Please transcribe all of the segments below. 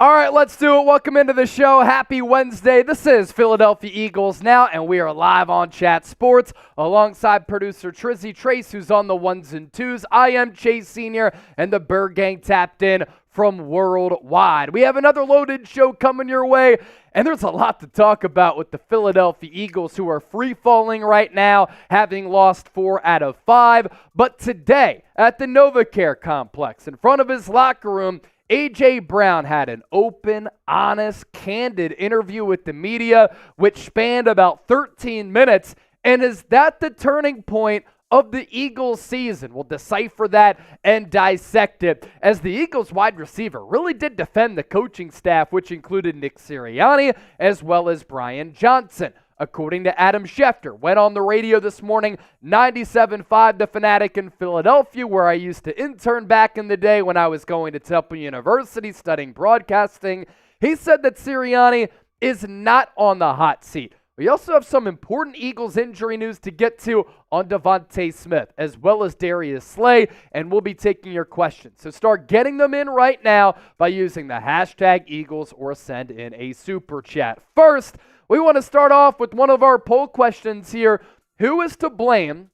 All right, let's do it. Welcome into the show. Happy Wednesday. This is Philadelphia Eagles Now, and we are live on Chat Sports alongside producer Trizzy Trace, who's on the ones and twos. I am Chase Sr., and the Bird Gang tapped in from worldwide. We have another loaded show coming your way, and there's a lot to talk about with the Philadelphia Eagles, who are free-falling right now, having lost 4 out of 5. But today, at the NovaCare Complex, in front of his locker room, A.J. Brown had an open, honest, candid interview with the media, which spanned about 13 minutes. And is that the turning point of the Eagles season? We'll decipher that and dissect it, as the Eagles wide receiver really did defend the coaching staff, which included Nick Sirianni as well as Brian Johnson. According to Adam Schefter, went on the radio this morning, 97.5 The Fanatic in Philadelphia, where I used to intern back in the day when I was going to Temple University studying broadcasting. He said that Sirianni is not on the hot seat. We also have some important Eagles injury news to get to on DeVonta Smith, as well as Darius Slay, and we'll be taking your questions. So start getting them in right now by using the hashtag Eagles or send in a super chat. First, we want to start off with one of our poll questions here. Who is to blame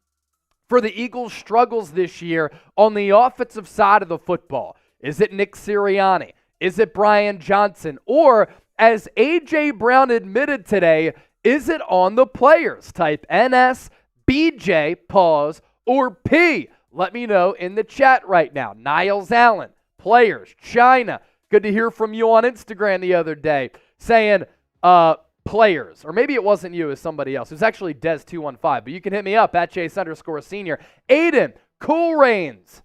for the Eagles' struggles this year on the offensive side of the football? Is it Nick Sirianni? Is it Brian Johnson? Or, as A.J. Brown admitted today, is it on the players? Type NS, BJ, pause, or P. Let me know in the chat right now. Niles Allen, players, China. Good to hear from you on Instagram the other day saying, players, or maybe it wasn't you, it was somebody else. It was actually Des215, but you can hit me up at Chase_Senior. Aiden, Cool Rains,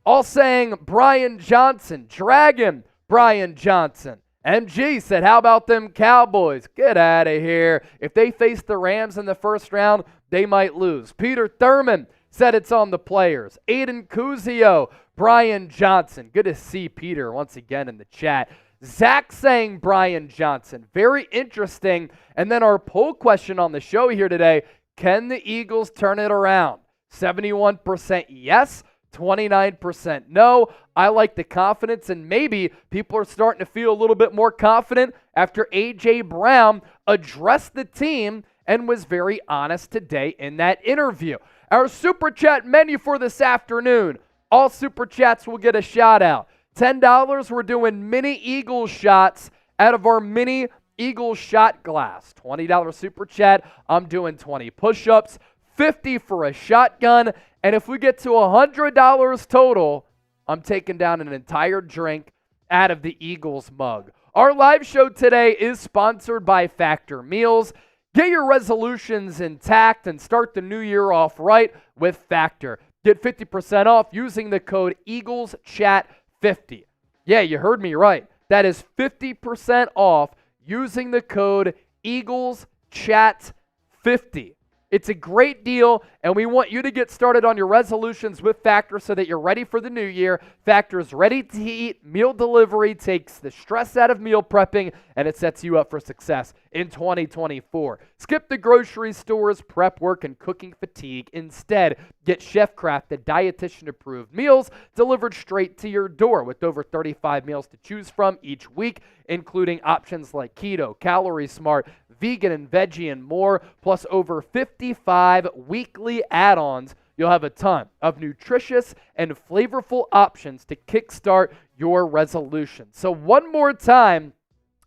all saying Brian Johnson. Dragon, Brian Johnson. MG said, how about them Cowboys? Get out of here. If they face the Rams in the first round, they might lose. Peter Thurman said it's on the players. Aiden Cuzio, Brian Johnson. Good to see Peter once again in the chat. Zach saying Brian Johnson. Very interesting. And then our poll question on the show here today, can the Eagles turn it around? 71% yes, 29% no. I like the confidence, and maybe people are starting to feel a little bit more confident after A.J. Brown addressed the team and was very honest today in that interview. Our Super Chat menu for this afternoon. All Super Chats will get a shout out. $10, we're doing mini Eagles shots out of our mini Eagles shot glass. $20 Super Chat, I'm doing 20 push-ups. $50 for a shotgun. And if we get to $100 total, I'm taking down an entire drink out of the Eagles mug. Our live show today is sponsored by Factor Meals. Get your resolutions intact and start the new year off right with Factor. Get 50% off using the code EaglesChat50. Yeah, you heard me right. That is 50% off using the code EaglesChat50. It's a great deal, and we want you to get started on your resolutions with Factor so that you're ready for the new year. Factor is ready to eat. Meal delivery takes the stress out of meal prepping, and it sets you up for success in 2024. Skip the grocery stores, prep work, and cooking fatigue. Instead, get chef-crafted, dietitian-approved meals delivered straight to your door with over 35 meals to choose from each week, including options like keto, calorie smart, vegan and veggie, and more, plus over 55 weekly add-ons. You'll have a ton of nutritious and flavorful options to kickstart your resolution. So one more time,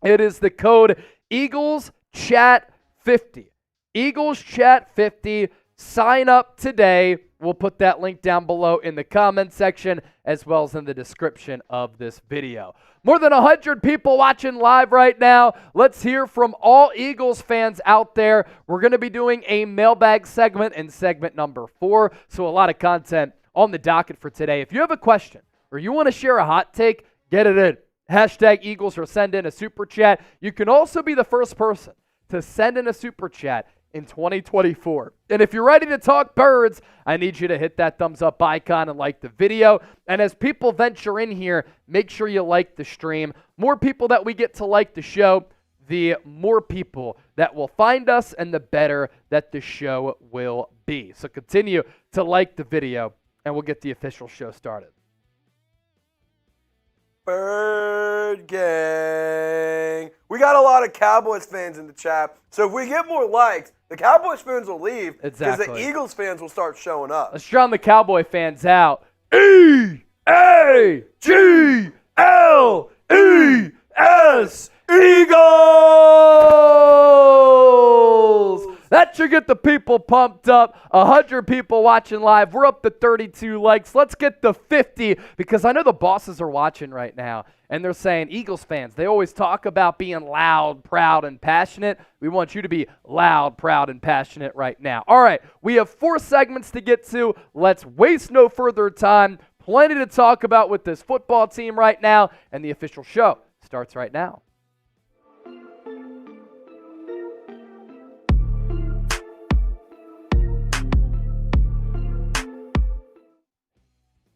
it is the code EaglesChat50. EaglesChat50. Sign up today. We'll put that link down below in the comment section as well as in the description of this video. More than 100 people watching live right now. Let's hear from all Eagles fans out there. We're going to be doing a mailbag segment in segment number 4, so a lot of content on the docket for today. If you have a question or you want to share a hot take, get it in. Hashtag Eagles or send in a super chat. You can also be the first person to send in a super chat in 2024. And if you're ready to talk birds, I need you to hit that thumbs up icon and like the video. And as people venture in here, make sure you like the stream. More people that we get to like the show, the more people that will find us and the better that the show will be. So continue to like the video and we'll get the official show started. Bird Gang. got a lot of Cowboys fans in the chat. So if we get more likes, the Cowboys fans will leave because the Eagles fans will start showing up. Let's drown the Cowboy fans out. E-A-G-L-E-S, Eagles! That should get the people pumped up. 100 people watching live. We're up to 32 likes. Let's get to 50 because I know the bosses are watching right now. And they're saying, Eagles fans, they always talk about being loud, proud, and passionate. We want you to be loud, proud, and passionate right now. All right, we have 4 segments to get to. Let's waste no further time. Plenty to talk about with this football team right now. And the official show starts right now.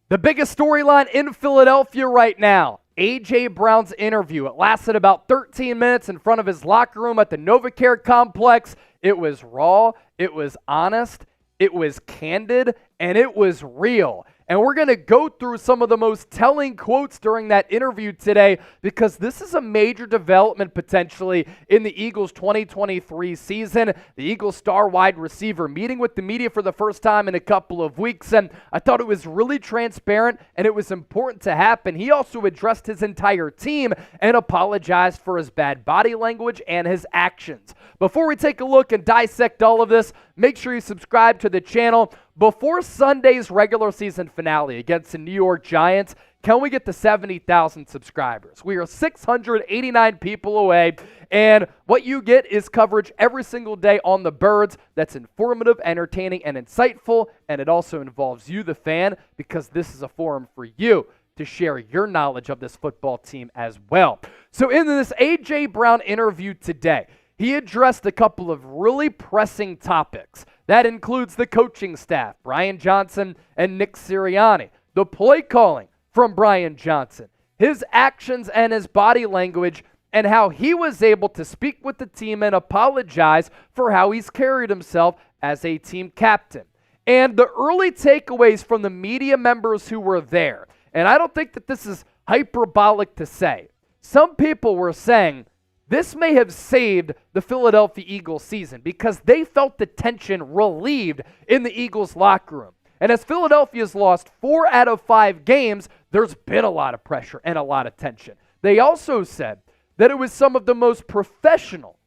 The biggest storyline in Philadelphia right now. A.J. Brown's interview. It lasted about 13 minutes in front of his locker room at the NovaCare complex. It was raw, it was honest, it was candid, and it was real. And we're going to go through some of the most telling quotes during that interview today because this is a major development potentially in the Eagles' 2023 season. The Eagles star wide receiver meeting with the media for the first time in a couple of weeks, and I thought it was really transparent and it was important to happen. He also addressed his entire team and apologized for his bad body language and his actions. Before we take a look and dissect all of this, make sure you subscribe to the channel. Before Sunday's regular season finale against the New York Giants, can we get to 70,000 subscribers? We are 689 people away, and what you get is coverage every single day on the Birds that's informative, entertaining, and insightful, and it also involves you, the fan, because this is a forum for you to share your knowledge of this football team as well. So in this A.J. Brown interview today, he addressed a couple of really pressing topics. That includes the coaching staff, Brian Johnson and Nick Sirianni, the play calling from Brian Johnson, his actions and his body language, and how he was able to speak with the team and apologize for how he's carried himself as a team captain. And the early takeaways from the media members who were there, and I don't think that this is hyperbolic to say, some people were saying, this may have saved the Philadelphia Eagles season because they felt the tension relieved in the Eagles locker room. And as Philadelphia's lost 4 out of 5 games, there's been a lot of pressure and a lot of tension. They also said that it was some of the most professional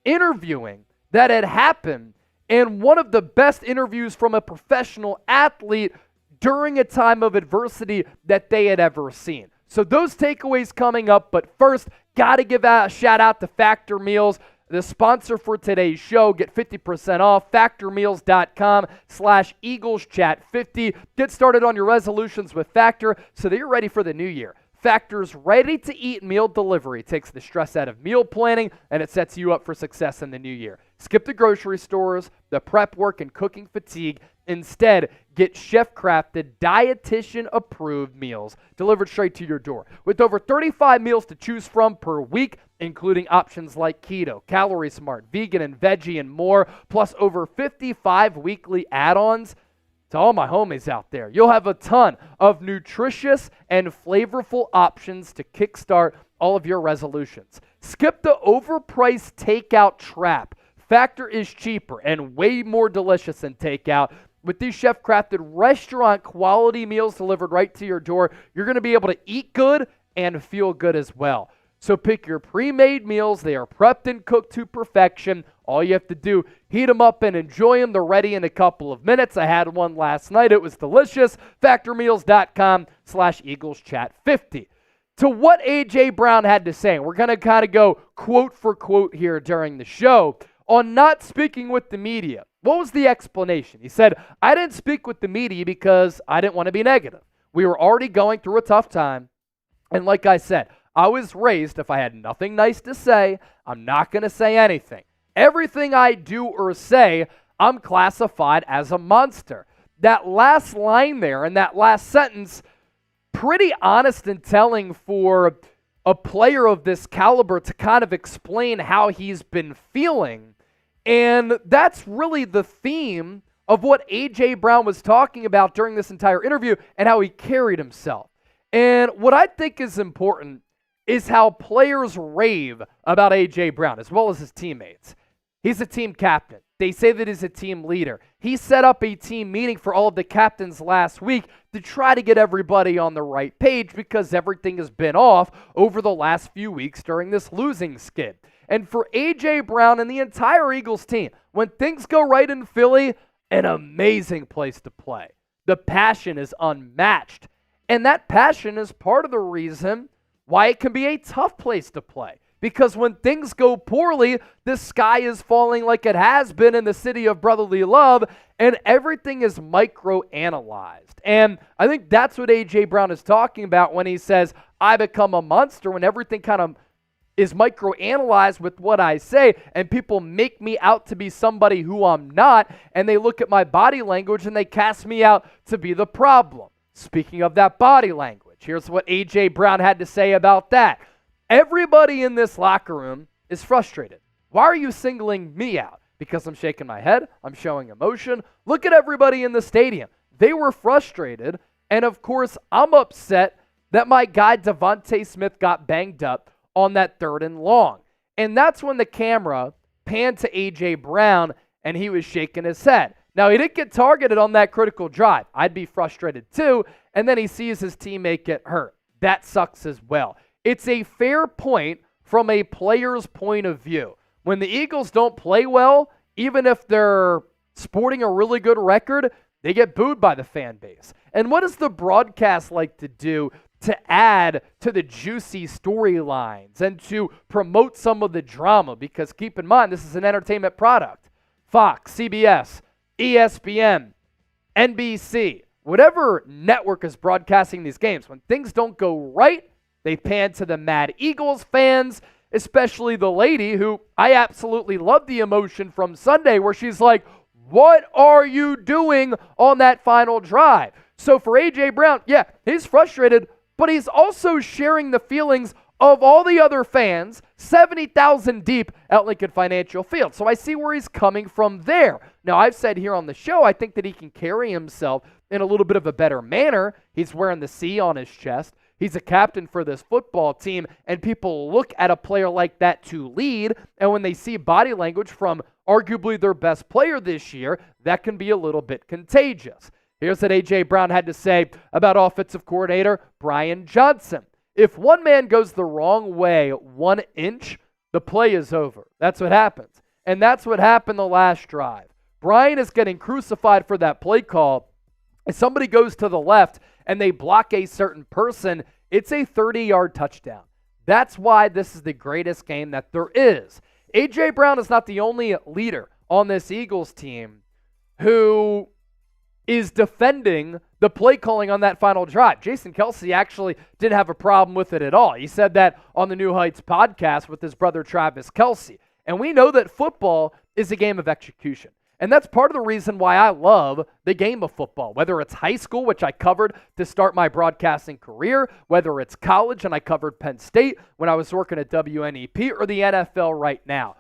interviewing that had happened and one of the best interviews from a professional athlete during a time of adversity that they had ever seen. So those takeaways coming up, but first, got to give a shout out to Factor Meals, the sponsor for today's show. Get 50% off, factormeals.com/EaglesChat50. Get started on your resolutions with Factor so that you're ready for the new year. Factor's ready-to-eat meal delivery takes the stress out of meal planning, and it sets you up for success in the new year. Skip the grocery stores, the prep work, and cooking fatigue. Instead, get chef-crafted, dietitian-approved meals delivered straight to your door. With over 35 meals to choose from per week, including options like keto, calorie smart, vegan and veggie, and more, plus over 55 weekly add-ons. To all my homies out there, you'll have a ton of nutritious and flavorful options to kickstart all of your resolutions. Skip the overpriced takeout trap. Factor is cheaper and way more delicious than takeout. With these chef-crafted restaurant quality meals delivered right to your door, you're going to be able to eat good and feel good as well. So pick your pre-made meals. They are prepped and cooked to perfection. All you have to do, heat them up and enjoy them. They're ready in a couple of minutes. I had one last night. It was delicious. Factormeals.com/EaglesChat50. To what A.J. Brown had to say, we're going to kind of go quote for quote here during the show on not speaking with the media. What was the explanation? He said, I didn't speak with the media because I didn't want to be negative. We were already going through a tough time. And like I said, I was raised, if I had nothing nice to say, I'm not going to say anything. Everything I do or say, I'm classified as a monster. That last line there and that last sentence, pretty honest and telling for a player of this caliber to kind of explain how he's been feeling. And that's really the theme of what A.J. Brown was talking about during this entire interview and how he carried himself. And what I think is important is how players rave about A.J. Brown, as well as his teammates. He's a team captain. They say that he's a team leader. He set up a team meeting for all of the captains last week to try to get everybody on the right page because everything has been off over the last few weeks during this losing skid. And for A.J. Brown and the entire Eagles team, when things go right in Philly, an amazing place to play. The passion is unmatched. And that passion is part of the reason why it can be a tough place to play. Because when things go poorly, the sky is falling like it has been in the city of brotherly love, and everything is micro-analyzed. And I think that's what A.J. Brown is talking about when he says, I become a monster, when everything kind of is micro-analyzed with what I say, and people make me out to be somebody who I'm not, and they look at my body language and they cast me out to be the problem. Speaking of that body language, here's what A.J. Brown had to say about that. Everybody in this locker room is frustrated. Why are you singling me out? Because I'm shaking my head, I'm showing emotion. Look at everybody in the stadium. They were frustrated, and of course, I'm upset that my guy DeVonta Smith got banged up on that 3rd and long. And that's when the camera panned to A.J. Brown, and he was shaking his head. Now, he didn't get targeted on that critical drive. I'd be frustrated too, and then he sees his teammate get hurt. That sucks as well. It's a fair point from a player's point of view. When the Eagles don't play well, even if they're sporting a really good record, they get booed by the fan base. And what does the broadcast like to do to add to the juicy storylines and to promote some of the drama? Because keep in mind, this is an entertainment product. Fox, CBS, ESPN, NBC, whatever network is broadcasting these games, when things don't go right, they pan to the Mad Eagles fans, especially the lady who I absolutely love the emotion from Sunday where she's like, what are you doing on that final drive? So for A.J. Brown, yeah, he's frustrated, but he's also sharing the feelings of all the other fans, 70,000 deep at Lincoln Financial Field. So I see where he's coming from there. Now, I've said here on the show, I think that he can carry himself in a little bit of a better manner. He's wearing the C on his chest. He's a captain for this football team, and people look at a player like that to lead, and when they see body language from arguably their best player this year, that can be a little bit contagious. Here's what A.J. Brown had to say about offensive coordinator Brian Johnson. If one man goes the wrong way 1 inch, the play is over. That's what happens, and that's what happened the last drive. Brian is getting crucified for that play call. If somebody goes to the left and they block a certain person, it's a 30-yard touchdown. That's why this is the greatest game that there is. A.J. Brown is not the only leader on this Eagles team who is defending the play calling on that final drive. Jason Kelce actually didn't have a problem with it at all. He said that on the New Heights podcast with his brother Travis Kelce. And we know that football is a game of execution. And that's part of the reason why I love the game of football, whether it's high school, which I covered to start my broadcasting career, whether it's college, and I covered Penn State when I was working at WNEP, or the NFL right now.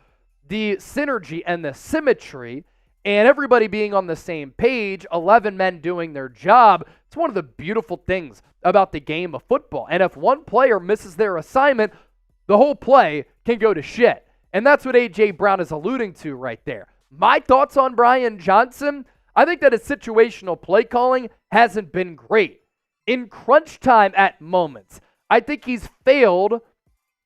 The synergy and the symmetry and everybody being on the same page, 11 men doing their job, it's one of the beautiful things about the game of football. And if one player misses their assignment, the whole play can go to shit. And that's what A.J. Brown is alluding to right there. My thoughts on Brian Johnson, I think that his situational play calling hasn't been great. In crunch time at moments, I think he's failed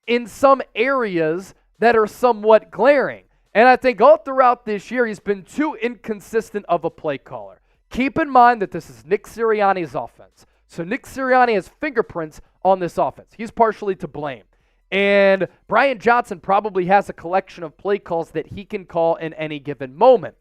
in some areas that are somewhat glaring. And I think all throughout this year, he's been too inconsistent of a play caller. Keep in mind that this is Nick Sirianni's offense. So Nick Sirianni has fingerprints on this offense. He's partially to blame. And Brian Johnson probably has a collection of play calls that he can call in any given moment.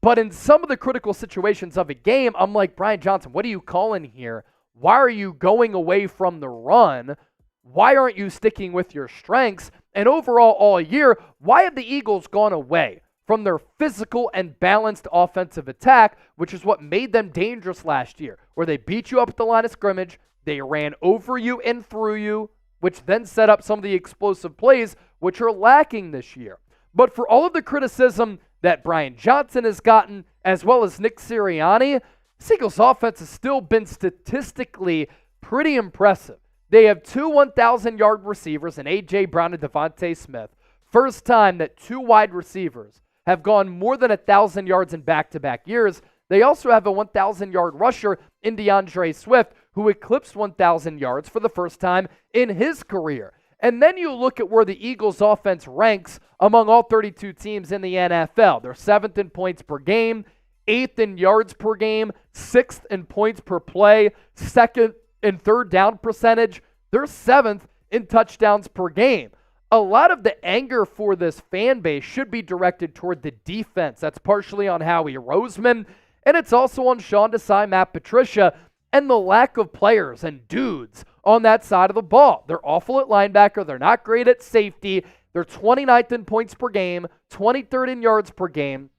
But in some of the critical situations of a game, I'm like, Brian Johnson, what are you calling here? Why are you going away from the run? Why aren't you sticking with your strengths? And overall, all year, why have the Eagles gone away from their physical and balanced offensive attack, which is what made them dangerous last year, where they beat you up at the line of scrimmage, they ran over you and through you, which then set up some of the explosive plays, which are lacking this year. But for all of the criticism that Brian Johnson has gotten, as well as Nick Sirianni, this Eagles offense has still been statistically pretty impressive. They have two 1,000-yard receivers in A.J. Brown and DeVonta Smith. First time that two wide receivers have gone more than 1,000 yards in back-to-back years. They also have a 1,000-yard rusher in DeAndre Swift, who eclipsed 1,000 yards for the first time in his career. And then you look at where the Eagles' offense ranks among all 32 teams in the NFL. They're 7th in points per game, 8th in yards per game, 6th in points per play, 2nd in third down percentage. They're 7th in touchdowns per game. A lot of the anger for this fan base should be directed toward the defense. That's partially on Howie Roseman, and it's also on Sean Desai, Matt Patricia, and the lack of players and dudes on that side of the ball. They're awful at linebacker. They're not great at safety. They're 29th in points per game, 23rd in yards per game,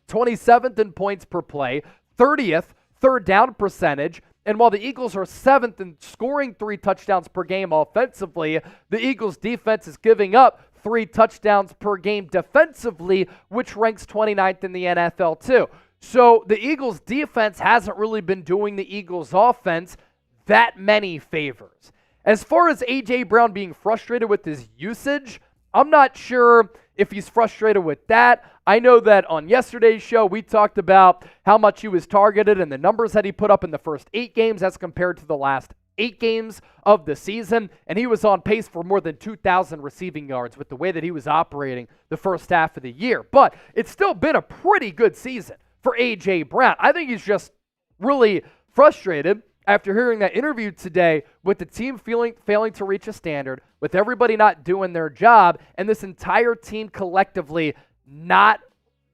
27th in points per play, 30th third down percentage. And while the Eagles are 7th in scoring 3 touchdowns per game offensively, the Eagles defense is giving up 3 touchdowns per game defensively, which ranks 29th in the NFL too. So the Eagles defense hasn't really been doing the Eagles offense that many favors. As far as A.J. Brown being frustrated with his usage, I'm not sure if he's frustrated with that. I know that on yesterday's show, we talked about how much he was targeted and the numbers that he put up in the first 8 games as compared to the last 8 games of the season, and he was on pace for more than 2,000 receiving yards with the way that he was operating the first half of the year. But it's still been a pretty good season for A.J. Brown. I think he's just really frustrated after hearing that interview today with the team failing to reach a standard, with everybody not doing their job, and this entire team collectively not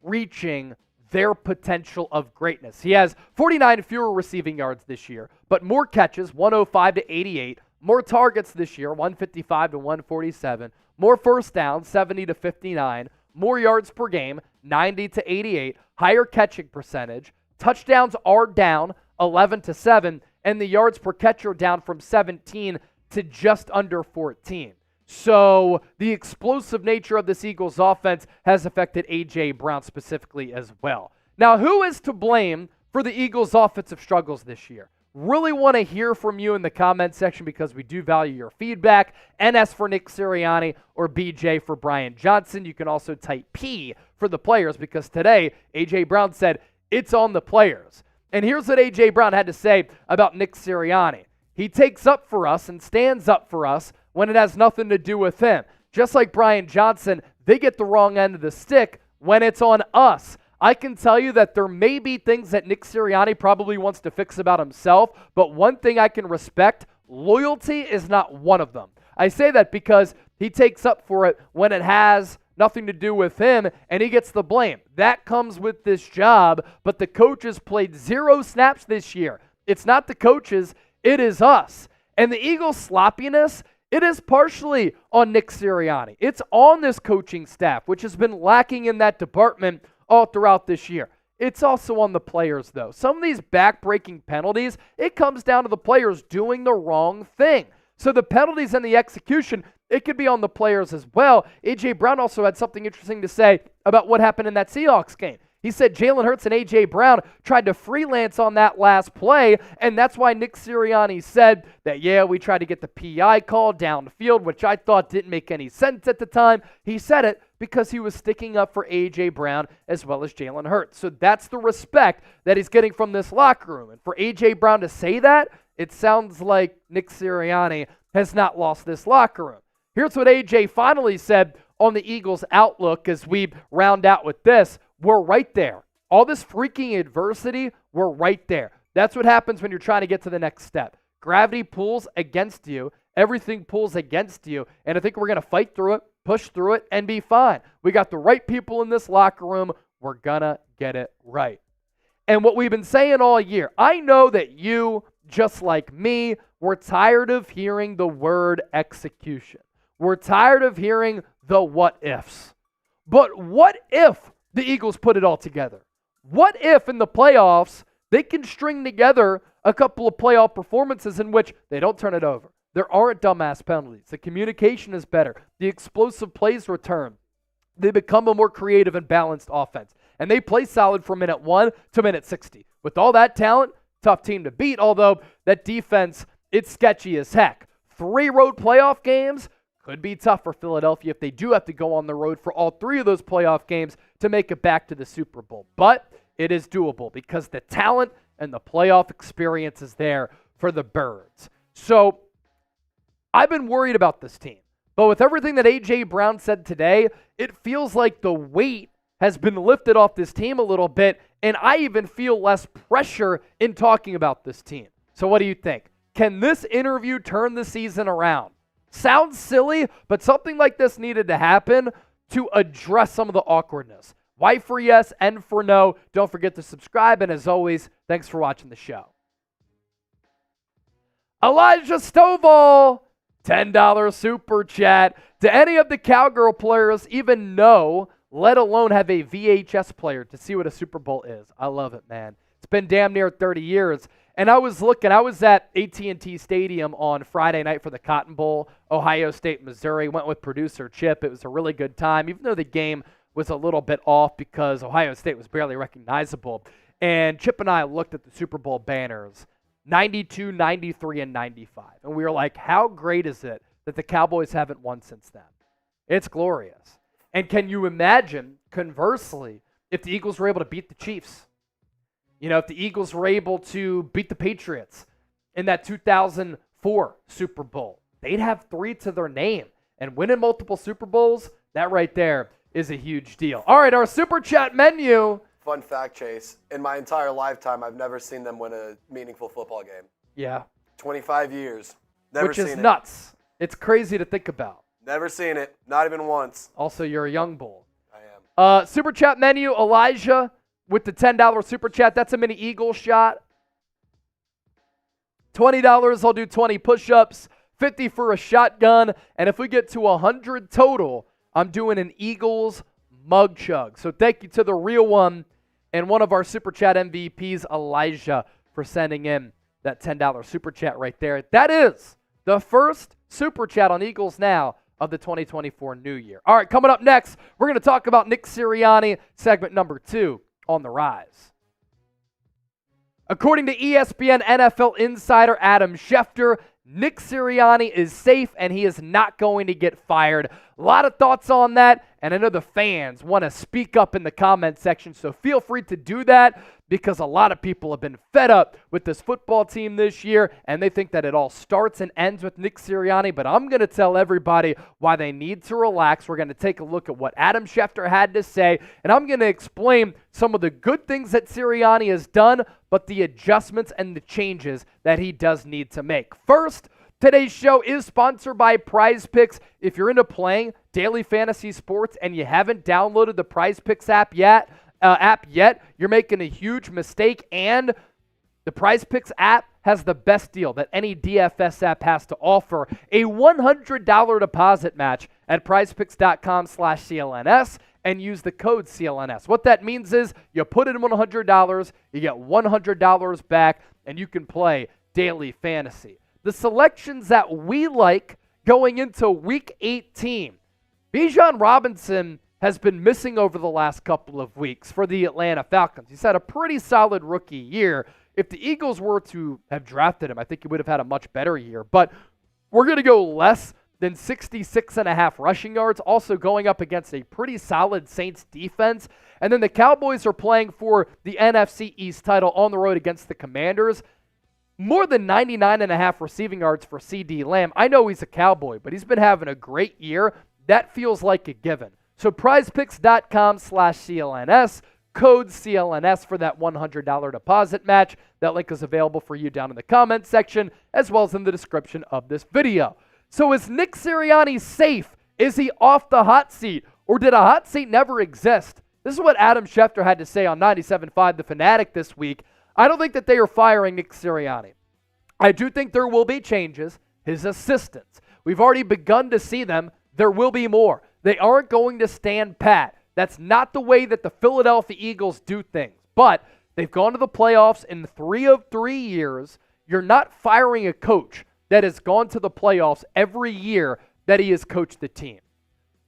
reaching their potential of greatness. He has 49 fewer receiving yards this year, but more catches, 105 to 88, more targets this year, 155 to 147, more first downs, 70 to 59, more yards per game, 90 to 88, higher catching percentage. Touchdowns are down 11 to 7, and the yards per catch are down from 17 to just under 14. So the explosive nature of this Eagles offense has affected A.J. Brown specifically as well. Now, who is to blame for the Eagles' offensive struggles this year? Really want to hear from you in the comment section because we do value your feedback. NS for Nick Sirianni or BJ for Brian Johnson. You can also type P for the players because today A.J. Brown said it's on the players. And here's what A.J. Brown had to say about Nick Sirianni. He takes up for us and stands up for us when it has nothing to do with him. Just like Brian Johnson, they get the wrong end of the stick when it's on us. I can tell you that there may be things that Nick Sirianni probably wants to fix about himself, but one thing I can respect, loyalty is not one of them. I say that because he takes up for it when it has nothing to do with him, and he gets the blame. That comes with this job, but the coaches played 0 snaps this year. It's not the coaches, it is us. And the Eagles' sloppiness, it is partially on Nick Sirianni. It's on this coaching staff, which has been lacking in that department all throughout this year. It's also on the players, though. Some of these back-breaking penalties, it comes down to the players doing the wrong thing. So the penalties and the execution, it could be on the players as well. A.J. Brown also had something interesting to say about what happened in that Seahawks game. He said Jalen Hurts and A.J. Brown tried to freelance on that last play, and that's why Nick Sirianni said that, yeah, we tried to get the PI call downfield, which I thought didn't make any sense at the time. He said it because he was sticking up for A.J. Brown as well as Jalen Hurts. So that's the respect that he's getting from this locker room. And for A.J. Brown to say that, it sounds like Nick Sirianni has not lost this locker room. Here's what A.J. finally said on the Eagles' outlook as we round out with this. We're right there. All this freaking adversity, we're right there. That's what happens when you're trying to get to the next step. Gravity pulls against you. Everything pulls against you. And I think we're going to fight through it, push through it, and be fine. We got the right people in this locker room. We're going to get it right. And what we've been saying all year, I know that you, just like me, we're tired of hearing the word execution. We're tired of hearing the what ifs. But what if the Eagles put it all together? What if in the playoffs they can string together a couple of playoff performances in which they don't turn it over? There aren't dumbass penalties. The communication is better. The explosive plays return. They become a more creative and balanced offense. And they play solid from minute 1 to minute 60. With all that talent, tough team to beat, although that defense, it's sketchy as heck. 3 road playoff games could be tough for Philadelphia if they do have to go on the road for all 3 of those playoff games to make it back to the Super Bowl. But it is doable because the talent and the playoff experience is there for the Birds. So I've been worried about this team. But with everything that A.J. Brown said today, it feels like the weight has been lifted off this team a little bit, and I even feel less pressure in talking about this team. So what do you think? Can this interview turn the season around? Sounds silly, but something like this needed to happen to address some of the awkwardness. Y for yes, N for no. Don't forget to subscribe, and as always, thanks for watching the show. Elijah Stovall, $10 super chat. Do any of the Cowgirl players even know, let alone have a VHS player to see what a Super Bowl is? I love it, man. It's been damn near 30 years. And I was at AT&T Stadium on Friday night for the Cotton Bowl, Ohio State, Missouri. Went with producer Chip. It was a really good time, even though the game was a little bit off because Ohio State was barely recognizable. And Chip and I looked at the Super Bowl banners, 92, 93, and 95. And we were like, how great is it that the Cowboys haven't won since then? It's glorious. And can you imagine, conversely, if the Eagles were able to beat the Chiefs? You know, if the Eagles were able to beat the Patriots in that 2004 Super Bowl, they'd have 3 to their name. And winning multiple Super Bowls, that right there is a huge deal. All right, our Super Chat menu. Fun fact, Chase. In my entire lifetime, I've never seen them win a meaningful football game. Yeah. 25 years. Never seen it. Which is nuts. It's crazy to think about. Never seen it. Not even once. Also, you're a young bull. I am. Super Chat menu, Elijah with the $10 Super Chat. That's a mini Eagle shot. $20, I'll do 20 push-ups. 50 for a shotgun. And if we get to 100 total, I'm doing an Eagles mug chug. So thank you to the real one and one of our Super Chat MVPs, Elijah, for sending in that $10 Super Chat right there. That is the first Super Chat on Eagles Now of the 2024 new year. All right, coming up next, we're going to talk about Nick Sirianni, segment number 2 on the rise. According to ESPN NFL insider Adam Schefter, Nick Sirianni is safe and he is not going to get fired. A lot of thoughts on that, and I know the fans want to speak up in the comment section, so feel free to do that because a lot of people have been fed up with this football team this year, and they think that it all starts and ends with Nick Sirianni, but I'm going to tell everybody why they need to relax. We're going to take a look at what Adam Schefter had to say, and I'm going to explain some of the good things that Sirianni has done, but the adjustments and the changes that he does need to make. First, today's show is sponsored by Prize Picks. If you're into playing daily fantasy sports and you haven't downloaded the Prize Picks app yet, you're making a huge mistake. And the Prize Picks app has the best deal that any DFS app has to offer: a $100 deposit match at prizepicks.com/CLNS and use the code CLNS. What that means is you put in $100, you get $100 back, and you can play daily fantasy. The selections that we like going into Week 18. Bijan Robinson has been missing over the last couple of weeks for the Atlanta Falcons. He's had a pretty solid rookie year. If the Eagles were to have drafted him, I think he would have had a much better year. But we're going to go less than 66.5 rushing yards, also going up against a pretty solid Saints defense. And then the Cowboys are playing for the NFC East title on the road against the Commanders. More than 99.5 receiving yards for CD Lamb. I know he's a Cowboy, but he's been having a great year. That feels like a given. So prizepicks.com/CLNS, code CLNS for that $100 deposit match. That link is available for you down in the comments section as well as in the description of this video. So is Nick Sirianni safe? Is he off the hot seat? Or did a hot seat never exist? This is what Adam Schefter had to say on 97.5 The Fanatic this week. I don't think that they are firing Nick Sirianni. I do think there will be changes. His assistants, we've already begun to see them. There will be more. They aren't going to stand pat. That's not the way that the Philadelphia Eagles do things. But they've gone to the playoffs in 3 of 3 years. You're not firing a coach that has gone to the playoffs every year that he has coached the team.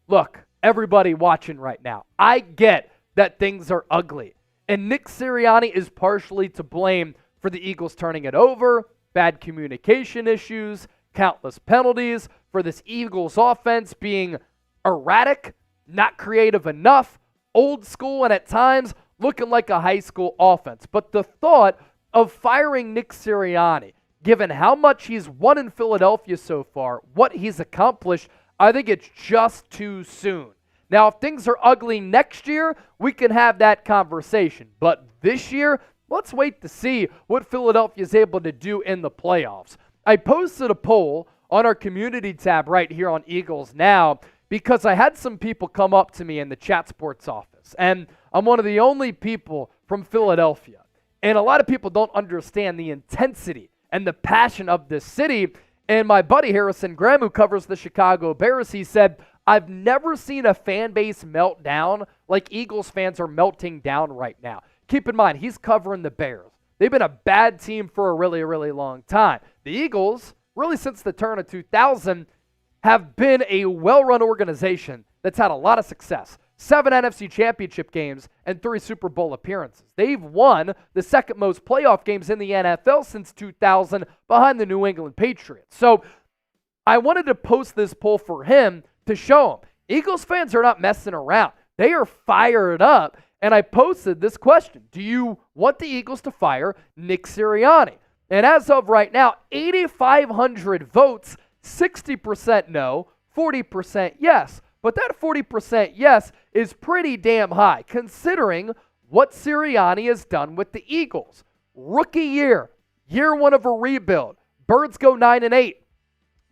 Look, everybody watching right now, I get that things are ugly. And Nick Sirianni is partially to blame for the Eagles turning it over, bad communication issues, countless penalties, for this Eagles offense being erratic, not creative enough, old school, and at times looking like a high school offense. But the thought of firing Nick Sirianni, given how much he's won in Philadelphia so far, what he's accomplished, I think it's just too soon. Now, if things are ugly next year, we can have that conversation. But this year, let's wait to see what Philadelphia is able to do in the playoffs. I posted a poll on our community tab right here on Eagles Now because I had some people come up to me in the Chat Sports office. And I'm one of the only people from Philadelphia. And a lot of people don't understand the intensity and the passion of this city. And my buddy Harrison Graham, who covers the Chicago Bears, he said, I've never seen a fan base melt down like Eagles fans are melting down right now. Keep in mind, he's covering the Bears. They've been a bad team for a really, really long time. The Eagles, really since the turn of 2000, have been a well-run organization that's had a lot of success. 7 NFC championship games and 3 Super Bowl appearances. They've won the second most playoff games in the NFL since 2000 behind the New England Patriots. So I wanted to post this poll for him to show him. Eagles fans are not messing around. They are fired up. And I posted this question. Do you want the Eagles to fire Nick Sirianni? And as of right now, 8,500 votes, 60% no, 40% yes. But that 40% yes is pretty damn high, considering what Sirianni has done with the Eagles. Rookie year, year one of a rebuild. Birds go 9-8.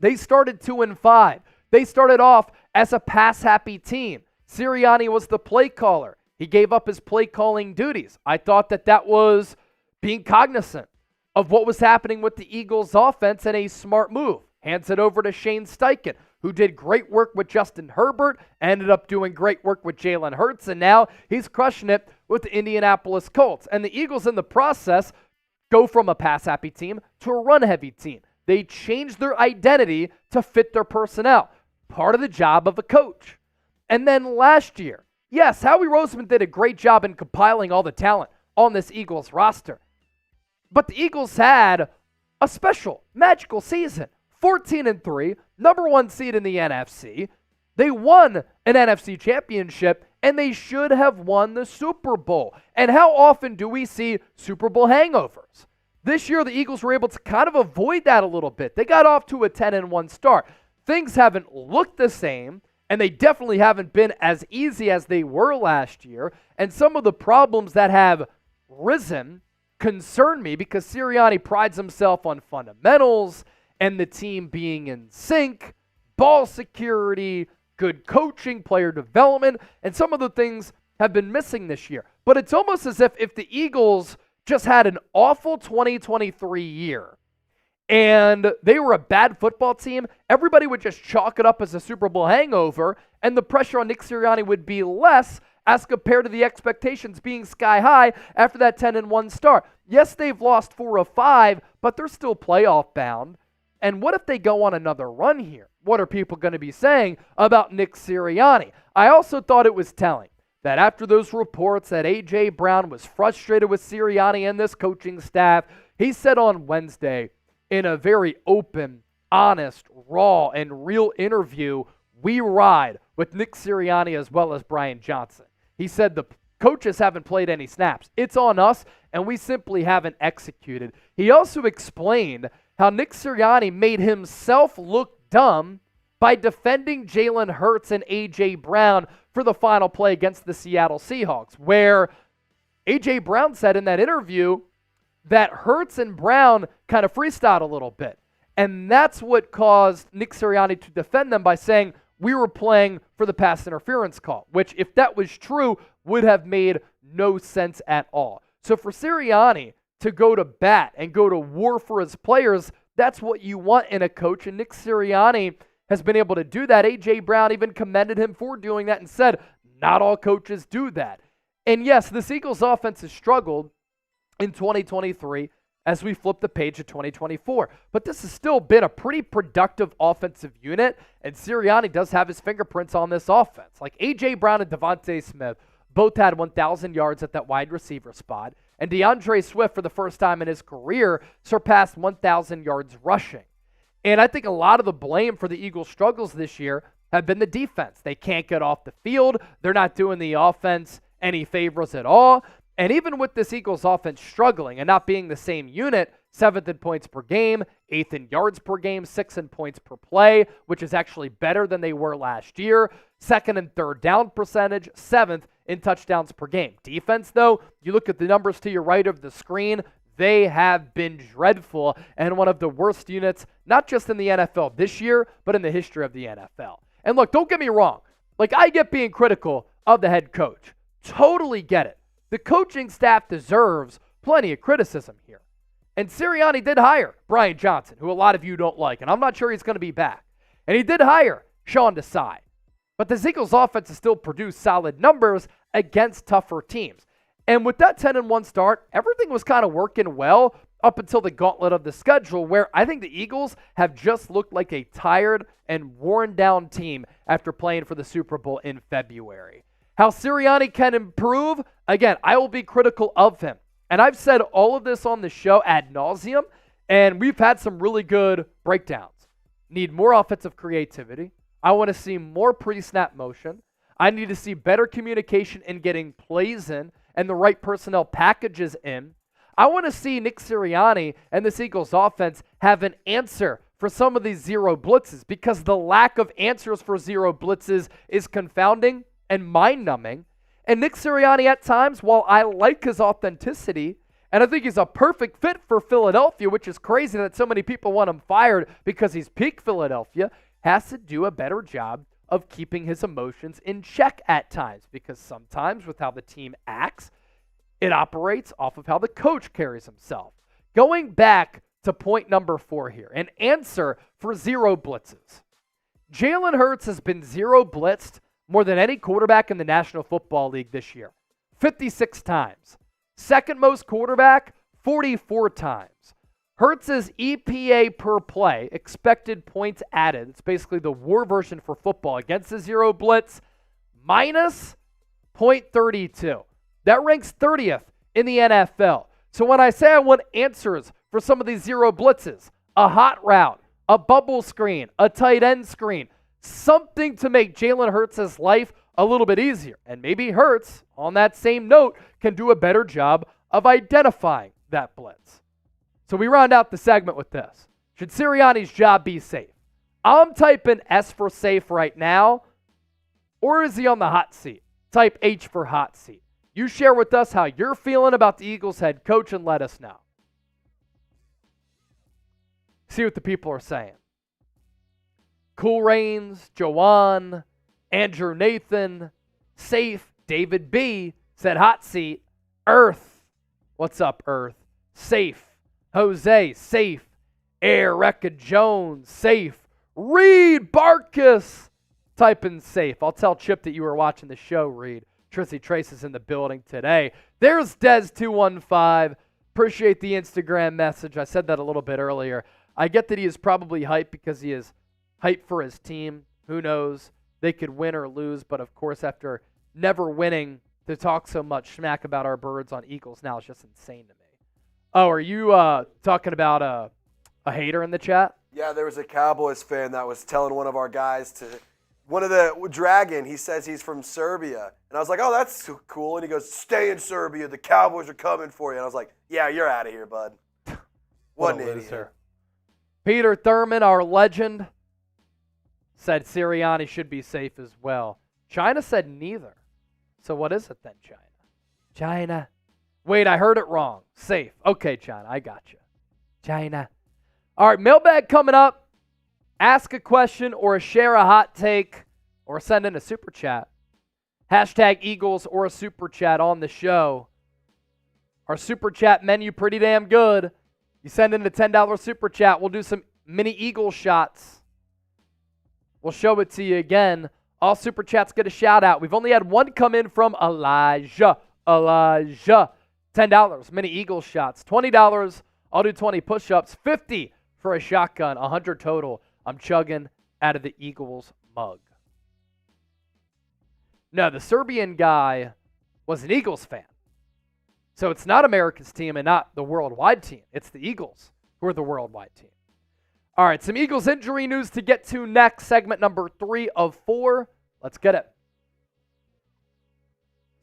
They started 2-5. They started off as a pass-happy team. Sirianni was the play caller. He gave up his play calling duties. I thought that was being cognizant of what was happening with the Eagles offense and a smart move. Hands it over to Shane Steichen, who did great work with Justin Herbert, ended up doing great work with Jalen Hurts, and now he's crushing it with the Indianapolis Colts. And the Eagles in the process go from a pass-happy team to a run-heavy team. They changed their identity to fit their personnel. Part of the job of a coach. And then last year, yes, Howie Roseman did a great job in compiling all the talent on this Eagles roster. But the Eagles had a special, magical season. 14-3, number 1 seed in the NFC. They won an NFC championship, and they should have won the Super Bowl. And how often do we see Super Bowl hangovers? This year, the Eagles were able to kind of avoid that a little bit. They got off to a 10-1 start. Things haven't looked the same, and they definitely haven't been as easy as they were last year. And some of the problems that have risen concern me because Sirianni prides himself on fundamentals and the team being in sync, ball security, good coaching, player development, and some of the things have been missing this year. But it's almost as if the Eagles just had an awful 2023 year and they were a bad football team, everybody would just chalk it up as a Super Bowl hangover, and the pressure on Nick Sirianni would be less as compared to the expectations being sky high after that 10-1 start. Yes, they've lost 4 of 5, but they're still playoff bound. And what if they go on another run here? What are people going to be saying about Nick Sirianni? I also thought it was telling that after those reports that A.J. Brown was frustrated with Sirianni and this coaching staff, he said on Wednesday in a very open, honest, raw, and real interview, we ride with Nick Sirianni as well as Brian Johnson. He said the coaches haven't played any snaps. It's on us, and we simply haven't executed. He also explained how Nick Sirianni made himself look dumb by defending Jalen Hurts and A.J. Brown for the final play against the Seattle Seahawks, where A.J. Brown said in that interview that Hurts and Brown kind of freestyled a little bit. And that's what caused Nick Sirianni to defend them by saying, we were playing for the pass interference call, which if that was true, would have made no sense at all. So for Sirianni to go to bat and go to war for his players, that's what you want in a coach. And Nick Sirianni has been able to do that. A.J. Brown even commended him for doing that and said, not all coaches do that. And yes, this Eagles offense has struggled in 2023 as we flip the page to 2024. But this has still been a pretty productive offensive unit, and Sirianni does have his fingerprints on this offense. Like A.J. Brown and DeVonta Smith both had 1,000 yards at that wide receiver spot, and DeAndre Swift, for the first time in his career, surpassed 1,000 yards rushing. And I think a lot of the blame for the Eagles' struggles this year have been the defense. They can't get off the field. They're not doing the offense any favors at all. And even with this Eagles offense struggling and not being the same unit, 7th in points per game, 8th in yards per game, 6th in points per play, which is actually better than they were last year, 2nd and 3rd down percentage, 7th in touchdowns per game. Defense, though, you look at the numbers to your right of the screen, they have been dreadful and one of the worst units, not just in the NFL this year, but in the history of the NFL. And look, don't get me wrong. Like, I get being critical of the head coach. Totally get it. The coaching staff deserves plenty of criticism here. And Sirianni did hire Brian Johnson, who a lot of you don't like, and I'm not sure he's going to be back. And he did hire Sean Desai. But the Eagles offense has still produced solid numbers against tougher teams. And with that 10-1 start, everything was kind of working well up until the gauntlet of the schedule, where I think the Eagles have just looked like a tired and worn down team after playing for the Super Bowl in February. How Sirianni can improve, again, I will be critical of him. And I've said all of this on the show ad nauseum, and we've had some really good breakdowns. Need more offensive creativity. I want to see more pre-snap motion. I need to see better communication in getting plays in and the right personnel packages in. I want to see Nick Sirianni and this Eagles offense have an answer for some of these zero blitzes, because the lack of answers for zero blitzes is confounding and mind-numbing. And Nick Sirianni at times, while I like his authenticity, and I think he's a perfect fit for Philadelphia, which is crazy that so many people want him fired because he's peak Philadelphia, has to do a better job of keeping his emotions in check at times, because sometimes with how the team acts, it operates off of how the coach carries himself. Going back to point number 4 here, an answer for zero blitzes. Jalen Hurts has been zero blitzed more than any quarterback in the National Football League this year, 56 times. Second most quarterback, 44 times. Hurts' EPA per play, expected points added, it's basically the war version for football against the zero blitz, minus .32. That ranks 30th in the NFL. So when I say I want answers for some of these zero blitzes, a hot route, a bubble screen, a tight end screen, something to make Jalen Hurts' life a little bit easier. And maybe Hurts, on that same note, can do a better job of identifying that blitz. So we round out the segment with this. Should Sirianni's job be safe? I'm typing S for safe right now. Or is he on the hot seat? Type H for hot seat. You share with us how you're feeling about the Eagles head coach and let us know. See what the people are saying. Cool Rains, Joanne, Andrew Nathan, Safe, David B. said hot seat. Earth, what's up, Earth? Safe. Jose, safe. Erica Jones, safe. Reed Barkus, typing safe. I'll tell Chip that you were watching the show, Reed. Trizzy Trace is in the building today. There's Des215. Appreciate the Instagram message. I said that a little bit earlier. I get that he is probably hyped because he is hyped for his team. Who knows? They could win or lose, but of course, after never winning, to talk so much smack about our birds on Eagles now is just insane to me. Oh, are you talking about a hater in the chat? Yeah, there was a Cowboys fan that was telling one of our guys to, one of the Dragon, he says he's from Serbia. And I was like, oh, that's cool. And he goes, stay in Serbia. The Cowboys are coming for you. And I was like, yeah, you're out of here, bud. What an idiot. Peter Thurman, our legend, said Sirianni should be safe as well. China said neither. So what is it then, China? China. Wait, I heard it wrong. Safe. Okay, China, I got you. China. All right, mailbag coming up. Ask a question or share a hot take or send in a super chat. Hashtag Eagles or a super chat on the show. Our super chat menu pretty damn good. You send in a $10 super chat, we'll do some mini Eagle shots. We'll show it to you again. All super chats get a shout out. We've only had one come in from Elijah. $10, mini Eagle shots. $20, I'll do 20 push-ups. $50 for a shotgun. 100 total. I'm chugging out of the Eagles mug. No, the Serbian guy was an Eagles fan. So it's not America's team and not the worldwide team. It's the Eagles who are the worldwide team. All right, some Eagles injury news to get to next. Segment number 3 of 4. Let's get it.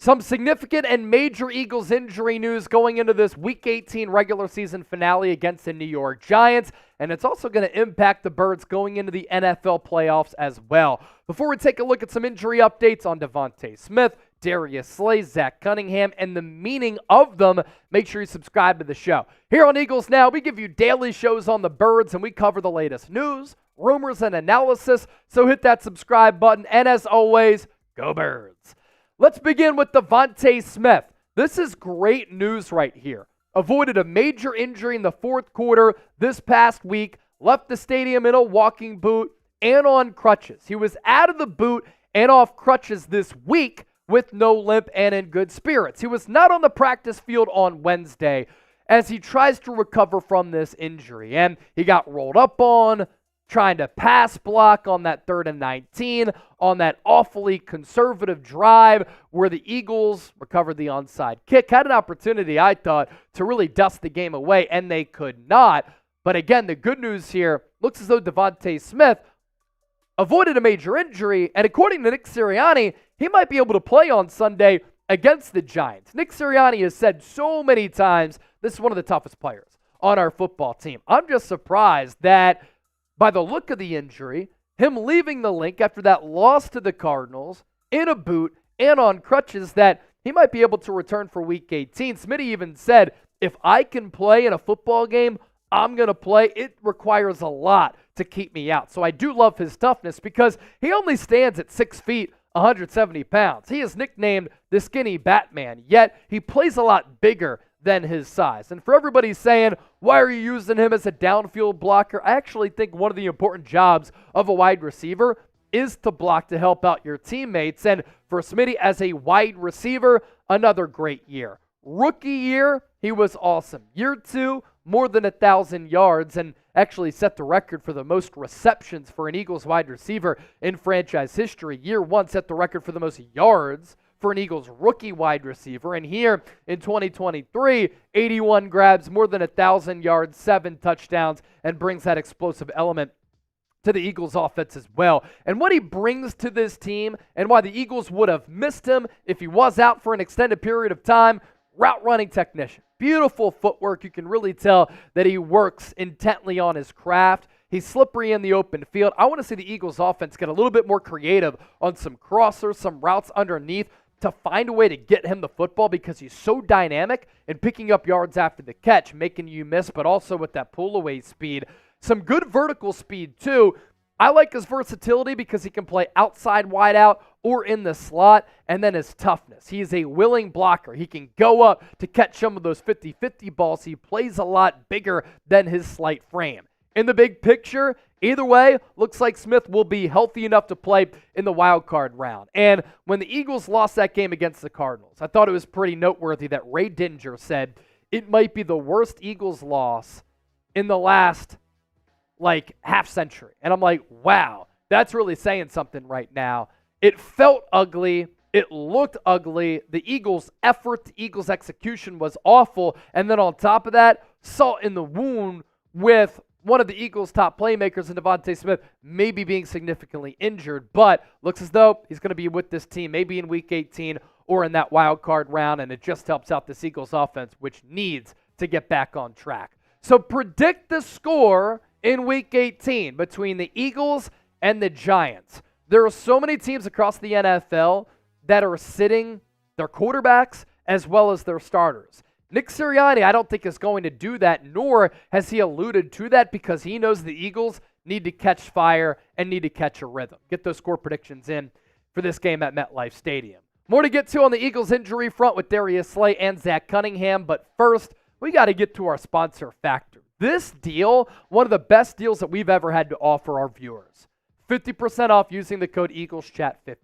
Some significant and major Eagles injury news going into this Week 18 regular season finale against the New York Giants, and it's also going to impact the Birds going into the NFL playoffs as well. Before we take a look at some injury updates on DeVonta Smith, Darius Slay, Zach Cunningham, and the meaning of them, make sure you subscribe to the show. Here on Eagles Now, we give you daily shows on the Birds, and we cover the latest news, rumors, and analysis, so hit that subscribe button, and as always, go Birds. Let's begin with DeVonta Smith. This is great news right here. Avoided a major injury in the fourth quarter this past week, left the stadium in a walking boot and on crutches. He was out of the boot and off crutches this week with no limp and in good spirits. He was not on the practice field on Wednesday as he tries to recover from this injury. And he got rolled up on, trying to pass block on that 3rd and 19, on that awfully conservative drive where the Eagles recovered the onside kick. Had an opportunity, I thought, to really dust the game away, and they could not. But again, the good news here, looks as though DeVonta Smith avoided a major injury, and according to Nick Sirianni, he might be able to play on Sunday against the Giants. Nick Sirianni has said so many times, this is one of the toughest players on our football team. I'm just surprised that by the look of the injury, him leaving the link after that loss to the Cardinals in a boot and on crutches, that he might be able to return for Week 18. Smitty even said, if I can play in a football game, I'm going to play. It requires a lot to keep me out. So I do love his toughness because he only stands at 6 feet, 170 pounds. He is nicknamed the skinny Batman, yet he plays a lot bigger than his size. And for everybody saying, why are you using him as a downfield blocker? I actually think one of the important jobs of a wide receiver is to block to help out your teammates. And for Smitty as a wide receiver, another great year. Rookie year, he was awesome. Year 2, more than 1,000 yards and actually set the record for the most receptions for an Eagles wide receiver in franchise history. Year 1 set the record for the most yards for an Eagles rookie wide receiver. And here in 2023, 81 grabs, more than 1,000 yards, 7 touchdowns, and brings that explosive element to the Eagles offense as well. And what he brings to this team and why the Eagles would have missed him if he was out for an extended period of time, route running technician. Beautiful footwork. You can really tell that he works intently on his craft. He's slippery in the open field. I want to see the Eagles offense get a little bit more creative on some crossers, some routes underneath to find a way to get him the football because he's so dynamic in picking up yards after the catch, making you miss, but also with that pull-away speed. Some good vertical speed, too. I like his versatility because he can play outside wide out or in the slot, and then his toughness. He is a willing blocker. He can go up to catch some of those 50-50 balls. He plays a lot bigger than his slight frame. In the big picture, either way, looks like Smith will be healthy enough to play in the wild card round. And when the Eagles lost that game against the Cardinals, I thought it was pretty noteworthy that Ray Dinger said it might be the worst Eagles loss in the last half century. And I'm like, wow, that's really saying something right now. It felt ugly. It looked ugly. The Eagles' effort, the Eagles' execution was awful. And then on top of that, salt in the wound with one of the Eagles' top playmakers in DeVonta Smith maybe being significantly injured, but looks as though he's going to be with this team maybe in Week 18 or in that wild card round, and it just helps out this Eagles offense, which needs to get back on track. So predict the score in Week 18 between the Eagles and the Giants. There are so many teams across the NFL that are sitting their quarterbacks as well as their starters. Nick Sirianni, I don't think, is going to do that, nor has he alluded to that because he knows the Eagles need to catch fire and need to catch a rhythm. Get those score predictions in for this game at MetLife Stadium. More to get to on the Eagles injury front with Darius Slay and Zach Cunningham, but first, we got to get to our sponsor, Factor. This deal, one of the best deals that we've ever had to offer our viewers. 50% off using the code EaglesChat50.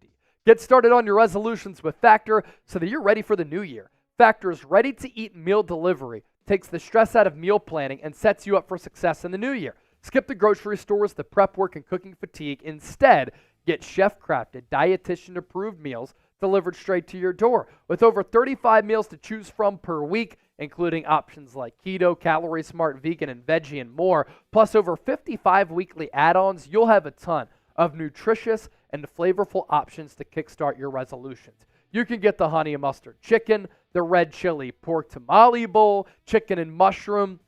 Get started on your resolutions with Factor so that you're ready for the new year. Factor's ready-to-eat meal delivery takes the stress out of meal planning and sets you up for success in the new year. Skip the grocery stores, the prep work, and cooking fatigue. Instead, get chef-crafted, dietitian-approved meals delivered straight to your door. With over 35 meals to choose from per week, including options like keto, calorie smart, vegan, and veggie, and more, plus over 55 weekly add-ons. You'll have a ton of nutritious and flavorful options to kickstart your resolutions. You can get the honey and mustard chicken, the red chili pork tamale bowl, chicken and mushroom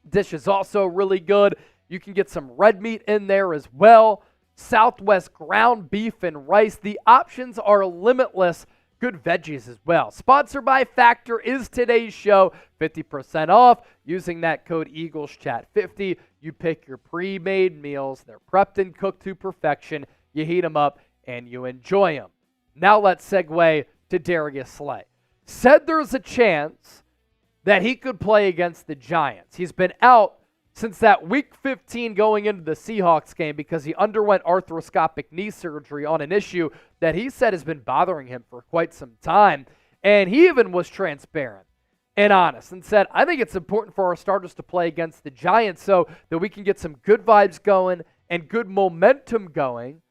dish is also really good. You can get some red meat in there as well. Southwest ground beef and rice. The options are limitless. Good veggies as well. Sponsored by Factor is today's show. 50% off using that code EaglesChat50. You pick your pre-made meals. They're prepped and cooked to perfection. You heat them up and you enjoy them. Now let's segue to Darius Slay. Said there's a chance that he could play against the Giants. He's been out since that Week 15 going into the Seahawks game because he underwent arthroscopic knee surgery on an issue that he said has been bothering him for quite some time. And he even was transparent and honest and said, I think it's important for our starters to play against the Giants so that we can get some good vibes going and good momentum going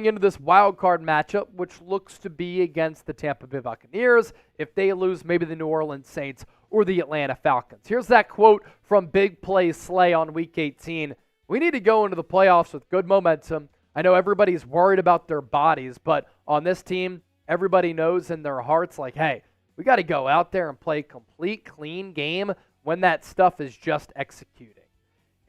into this wild card matchup, which looks to be against the Tampa Bay Buccaneers. If they lose, maybe the New Orleans Saints or the Atlanta Falcons. Here's that quote from Big Play Slay on Week 18. We need to go into the playoffs with good momentum. I know everybody's worried about their bodies, but on this team, everybody knows in their hearts, like, hey, we got to go out there and play a complete, clean game when that stuff is just executing.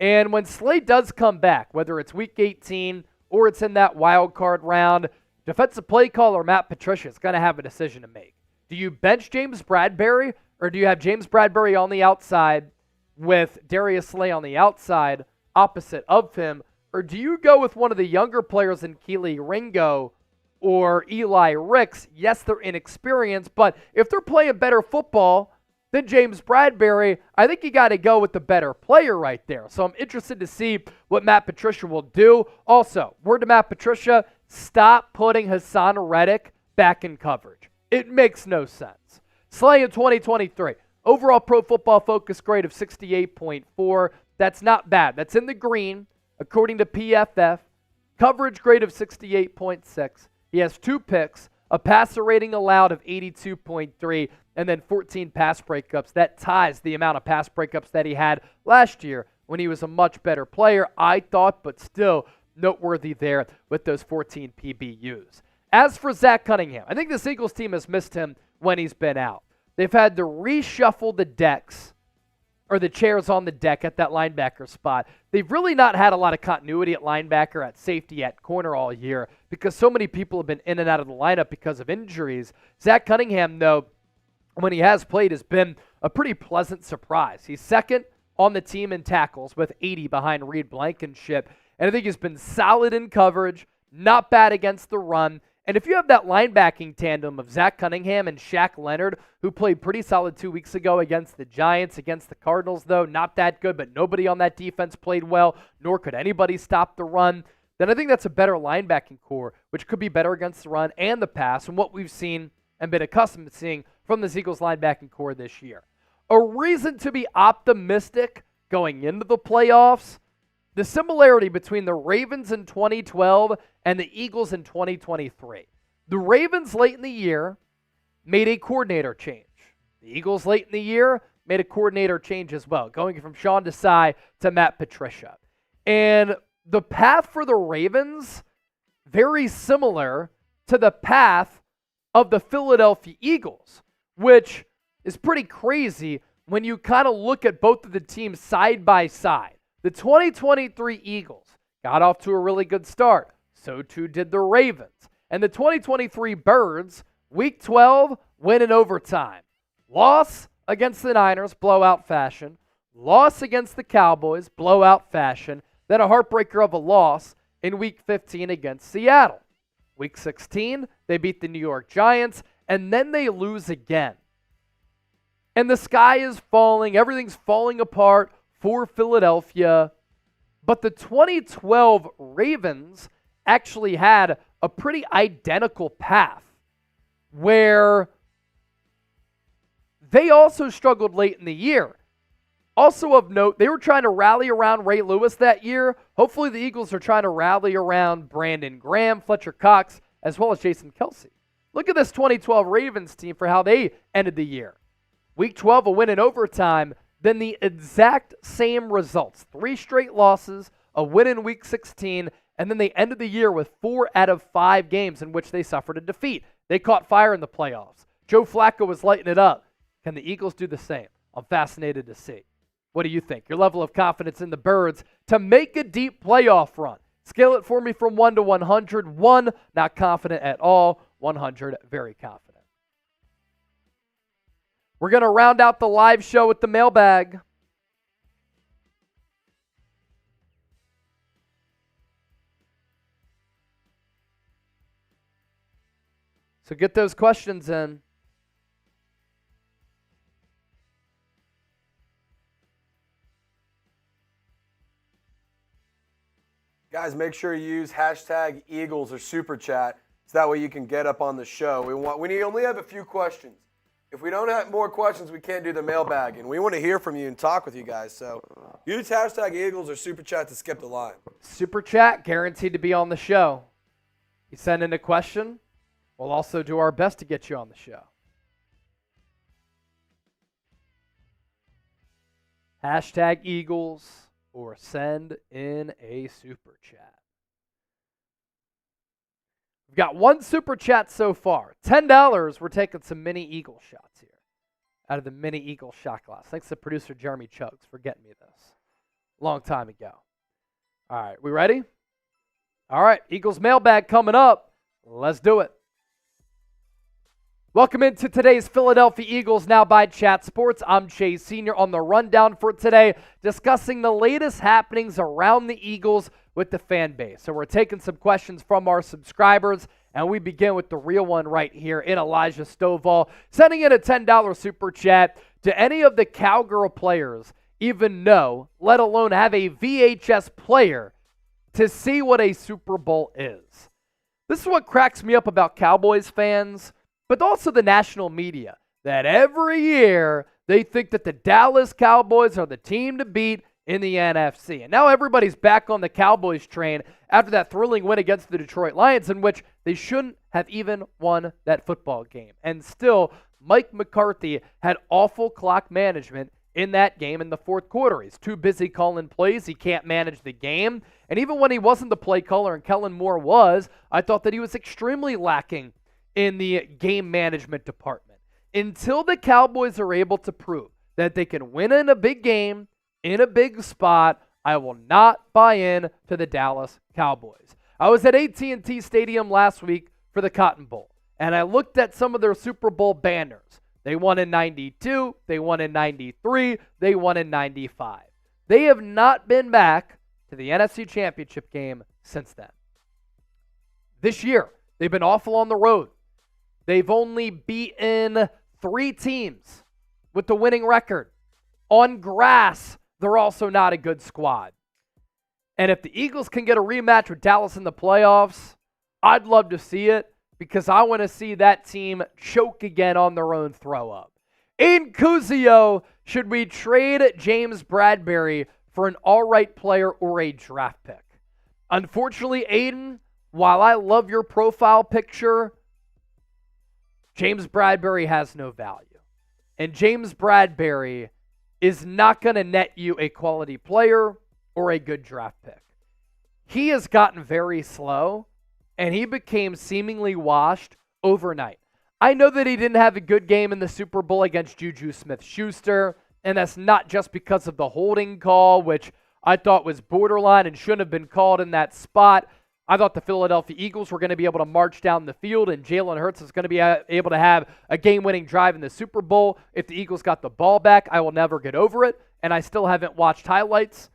And when Slay does come back, whether it's Week 18 or it's in that wild card round, defensive play caller Matt Patricia is going to have a decision to make. Do you bench James Bradberry, or do you have James Bradberry on the outside with Darius Slay on the outside opposite of him? Or do you go with one of the younger players in Keely Ringo or Eli Ricks? Yes, they're inexperienced, but if they're playing better football than James Bradberry, I think you got to go with the better player right there. So I'm interested to see what Matt Patricia will do. Also, word to Matt Patricia, stop putting Hassan Reddick back in coverage. It makes no sense. Slay in 2023. Overall Pro Football Focus grade of 68.4. That's not bad. That's in the green, according to PFF. Coverage grade of 68.6. He has 2 picks, a passer rating allowed of 82.3, and then 14 pass breakups. That ties the amount of pass breakups that he had last year when he was a much better player, I thought, but still noteworthy there with those 14 PBUs. As for Zach Cunningham, I think this Eagles team has missed him when he's been out. They've had to reshuffle the decks, or the chairs on the deck at that linebacker spot. They've really not had a lot of continuity at linebacker, at safety, at corner all year because so many people have been in and out of the lineup because of injuries. Zach Cunningham, though, when he has played, has been a pretty pleasant surprise. He's second on the team in tackles with 80 behind Reed Blankenship, and I think he's been solid in coverage, not bad against the run. And if you have that linebacking tandem of Zach Cunningham and Shaq Leonard, who played pretty solid 2 weeks ago against the Giants, against the Cardinals, though, not that good, but nobody on that defense played well, nor could anybody stop the run, then I think that's a better linebacking core, which could be better against the run and the pass from what we've seen and been accustomed to seeing from the Eagles linebacking core this year. A reason to be optimistic going into the playoffs, the similarity between the Ravens in 2012 and the Eagles in 2023. The Ravens late in the year made a coordinator change. The Eagles late in the year made a coordinator change as well, going from Sean Desai to Matt Patricia. And the path for the Ravens, very similar to the path of the Philadelphia Eagles, which is pretty crazy when you kind of look at both of the teams side by side. The 2023 Eagles got off to a really good start. So too did the Ravens. And the 2023 Birds, Week 12, win in overtime. Loss against the Niners, blowout fashion. Loss against the Cowboys, blowout fashion. Then a heartbreaker of a loss in Week 15 against Seattle. Week 16, they beat the New York Giants, and then they lose again. And the sky is falling. Everything's falling apart for Philadelphia, but the 2012 Ravens actually had a pretty identical path where they also struggled late in the year. Also of note, they were trying to rally around Ray Lewis that year. Hopefully the Eagles are trying to rally around Brandon Graham, Fletcher Cox, as well as Jason Kelce. Look at this 2012 Ravens team for how they ended the year. Week 12, a win in overtime, then the exact same results. 3 straight losses, a win in Week 16, and then they ended the year with 4 out of 5 games in which they suffered a defeat. They caught fire in the playoffs. Joe Flacco was lighting it up. Can the Eagles do the same? I'm fascinated to see. What do you think? Your level of confidence in the Birds to make a deep playoff run. Scale it for me from 1 to 100. 1, not confident at all. 100, very confident. We're going to round out the live show with the mailbag. So get those questions in. Guys, make sure you use hashtag Eagles or Super Chat so that way you can get up on the show. We only have a few questions. If we don't have more questions, we can't do the mailbag, and we want to hear from you and talk with you guys. So use hashtag Eagles or Super Chat to skip the line. Super Chat, guaranteed to be on the show. You send in a question, we'll also do our best to get you on the show. Hashtag Eagles or send in a Super Chat. We've got 1 Super Chat so far. $10. We're taking some mini Eagle shots here out of the mini Eagle shot glass. Thanks to producer Jeremy Chugs for getting me this long time ago. All right, we ready? All right, Eagles mailbag coming up. Let's do it. Welcome into today's Philadelphia Eagles Now by Chat Sports. I'm Chase Sr. on the rundown for today, discussing the latest happenings around the Eagles with the fan base. So we're taking some questions from our subscribers, and we begin with the real one right here in Elijah Stovall, sending in a $10 super chat. Do any of the Cowgirl players even know, let alone have a VHS player to see what a Super Bowl is? This is what cracks me up about Cowboys fans, but also the national media, that every year they think that the Dallas Cowboys are the team to beat in the NFC. And now everybody's back on the Cowboys train after that thrilling win against the Detroit Lions, in which they shouldn't have even won that football game. And still, Mike McCarthy had awful clock management in that game in the fourth quarter. He's too busy calling plays. He can't manage the game. And even when he wasn't the play caller and Kellen Moore was, I thought that he was extremely lacking in the game management department. Until the Cowboys are able to prove that they can win in a big game, in a big spot, I will not buy in to the Dallas Cowboys. I was at AT&T Stadium last week for the Cotton Bowl, and I looked at some of their Super Bowl banners. They won in 92, they won in 93, they won in 95. They have not been back to the NFC Championship game since then. This year, they've been awful on the road. They've only beaten 3 teams with the winning record. On grass, they're also not a good squad. And if the Eagles can get a rematch with Dallas in the playoffs, I'd love to see it, because I want to see that team choke again on their own throw-up. In Cuzio, should we trade James Bradberry for an all-right player or a draft pick? Unfortunately, Aiden, while I love your profile picture, James Bradberry has no value. And James Bradberry is not going to net you a quality player or a good draft pick. He has gotten very slow, and he became seemingly washed overnight. I know that he didn't have a good game in the Super Bowl against Juju Smith-Schuster, and that's not just because of the holding call, which I thought was borderline and shouldn't have been called in that spot. I thought the Philadelphia Eagles were going to be able to march down the field, and Jalen Hurts is going to be able to have a game-winning drive in the Super Bowl. If the Eagles got the ball back, I will never get over it, and I still haven't watched highlights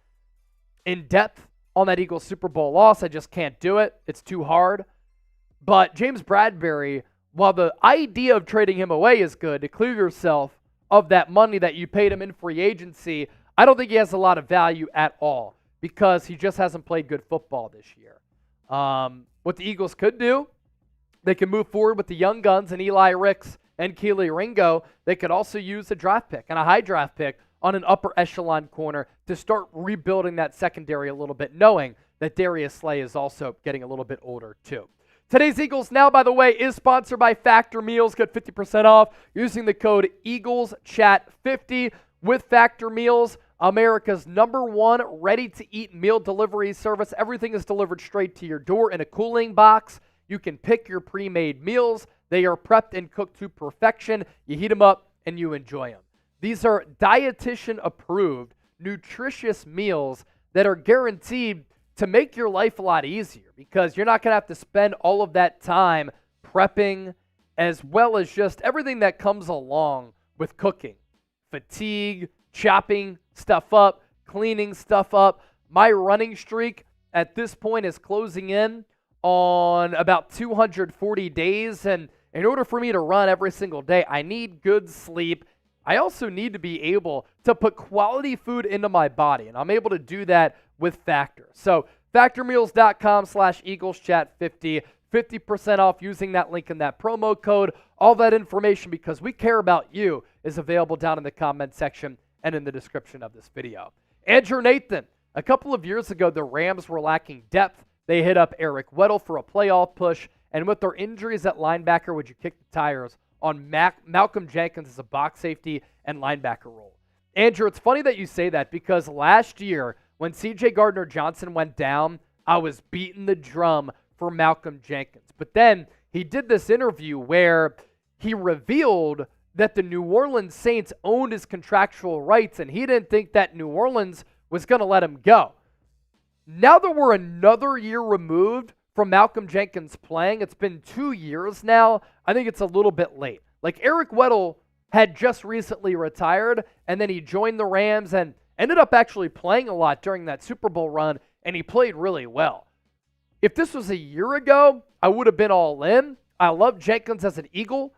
in depth on that Eagles Super Bowl loss. I just can't do it. It's too hard. But James Bradberry, while the idea of trading him away is good, to clear yourself of that money that you paid him in free agency, I don't think he has a lot of value at all, because he just hasn't played good football this year. What the Eagles could do, they can move forward with the young guns and Eli Ricks and Keely Ringo. They could also use a draft pick and a high draft pick on an upper echelon corner to start rebuilding that secondary a little bit, knowing that Darius Slay is also getting a little bit older too. Today's Eagles Now, by the way, is sponsored by Factor Meals. Get 50% off using the code EaglesChat50 with Factor Meals, America's #1 ready-to-eat meal delivery service. Everything is delivered straight to your door in a cooling box. You can pick your pre-made meals. They are prepped and cooked to perfection. You heat them up and you enjoy them. These are dietitian-approved, nutritious meals that are guaranteed to make your life a lot easier because you're not going to have to spend all of that time prepping, as well as just everything that comes along with cooking. Fatigue, chopping stuff up, cleaning stuff up. My running streak at this point is closing in on about 240 days, and in order for me to run every single day, I need good sleep. I also need to be able to put quality food into my body, and I'm able to do that with Factor. So factormeals.com/EaglesChat50, 50% off using that link in that promo code. All that information, because we care about you, is available down in the comment section and in the description of this video. Andrew Nathan, a couple of years ago, the Rams were lacking depth. They hit up Eric Weddle for a playoff push, and with their injuries at linebacker, would you kick the tires on Malcolm Jenkins as a box safety and linebacker role? Andrew, it's funny that you say that because last year when C.J. Gardner-Johnson went down, I was beating the drum for Malcolm Jenkins. But then he did this interview where he revealed that the New Orleans Saints owned his contractual rights, and he didn't think that New Orleans was going to let him go. Now that we're another year removed from Malcolm Jenkins playing, it's been 2 years now, I think it's a little bit late. Like Eric Weddle had just recently retired, and then he joined the Rams and ended up actually playing a lot during that Super Bowl run, and he played really well. If this was a year ago, I would have been all in. I love Jenkins as an Eagle.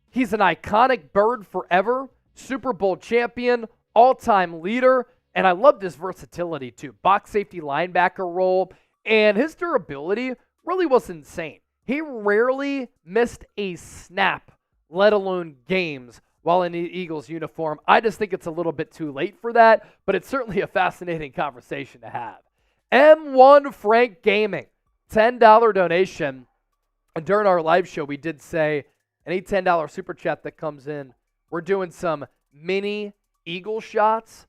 He's an iconic bird forever, Super Bowl champion, all-time leader, and I love his versatility too. Box safety linebacker role, and his durability really was insane. He rarely missed a snap, let alone games, while in the Eagles uniform. I just think it's a little bit too late for that, but it's certainly a fascinating conversation to have. M1 Frank Gaming, $10 donation. And during our live show, we did say any $10 super chat that comes in, we're doing some mini Eagle shots.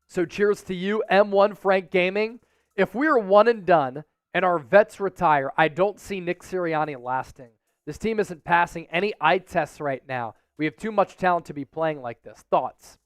So cheers to you, M1 Frank Gaming. If we are one and done and our vets retire, I don't see Nick Sirianni lasting. This team isn't passing any eye tests right now. We have too much talent to be playing like this. Thoughts?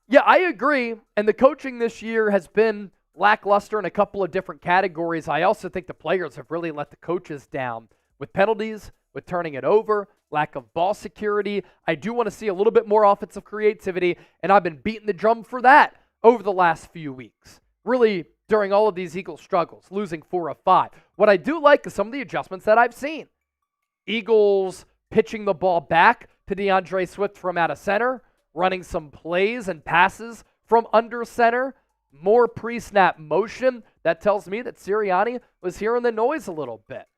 Yeah, I agree. And the coaching this year has been lackluster in a couple of different categories. I also think the players have really let the coaches down with penalties, with turning it over, lack of ball security. I do want to see a little bit more offensive creativity, and I've been beating the drum for that over the last few weeks. Really, during all of these Eagles struggles, losing 4 of 5. What I do like is some of the adjustments that I've seen. Eagles pitching the ball back to DeAndre Swift from out of center, running some plays and passes from under center, more pre-snap motion. That tells me that Sirianni was hearing the noise a little bit.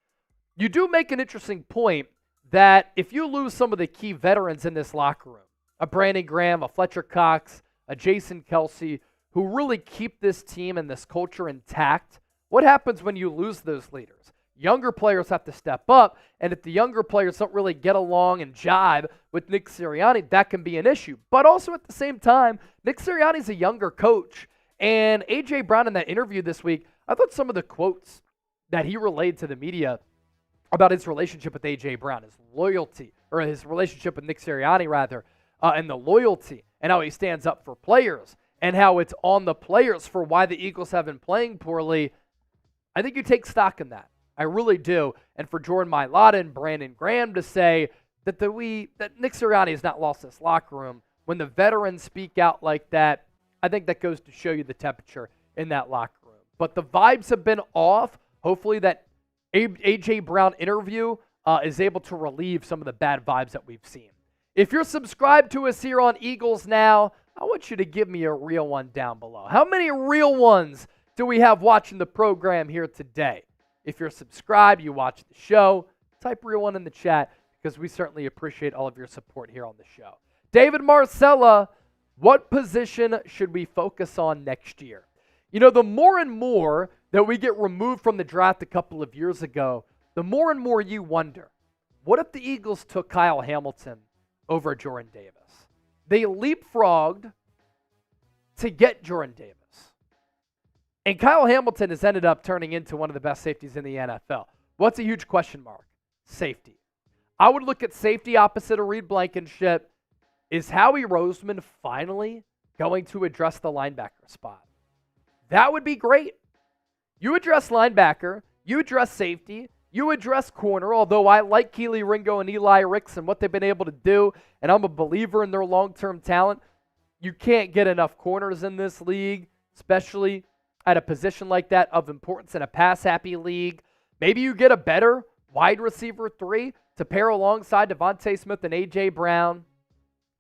You do make an interesting point that if you lose some of the key veterans in this locker room, a Brandon Graham, a Fletcher Cox, a Jason Kelsey, who really keep this team and this culture intact, what happens when you lose those leaders? Younger players have to step up, and if the younger players don't really get along and jive with Nick Sirianni, that can be an issue. But also at the same time, Nick Sirianni's a younger coach, and A.J. Brown in that interview this week, I thought some of the quotes that he relayed to the media about his relationship with A.J. Brown, his loyalty, or his relationship with Nick Sirianni rather, and the loyalty, and how he stands up for players, and how it's on the players for why the Eagles have been playing poorly. I think you take stock in that. I really do. And for Jordan Mailata and Brandon Graham to say that that Nick Sirianni has not lost this locker room, when the veterans speak out like that, I think that goes to show you the temperature in that locker room. But the vibes have been off. Hopefully that A.J. Brown interview is able to relieve some of the bad vibes that we've seen. If you're subscribed to us here on Eagles Now, I want you to give me a real one down below. How many real ones do we have watching the program here today? If you're subscribed, you watch the show, type real one in the chat because we certainly appreciate all of your support here on the show. David Marcella, what position should we focus on next year? You know, the more and more that we get removed from the draft a couple of years ago, the more and more you wonder, what if the Eagles took Kyle Hamilton over Jordan Davis? They leapfrogged to get Jordan Davis. And Kyle Hamilton has ended up turning into one of the best safeties in the NFL. What's a huge question mark? Safety. I would look at safety opposite of Reed Blankenship. Is Howie Roseman finally going to address the linebacker spot? That would be great. You address linebacker, you address safety, you address corner, although I like Keely Ringo and Eli Ricks and what they've been able to do, and I'm a believer in their long-term talent. You can't get enough corners in this league, especially at a position like that of importance in a pass-happy league. Maybe you get a better wide receiver 3 to pair alongside DeVonta Smith and A.J. Brown.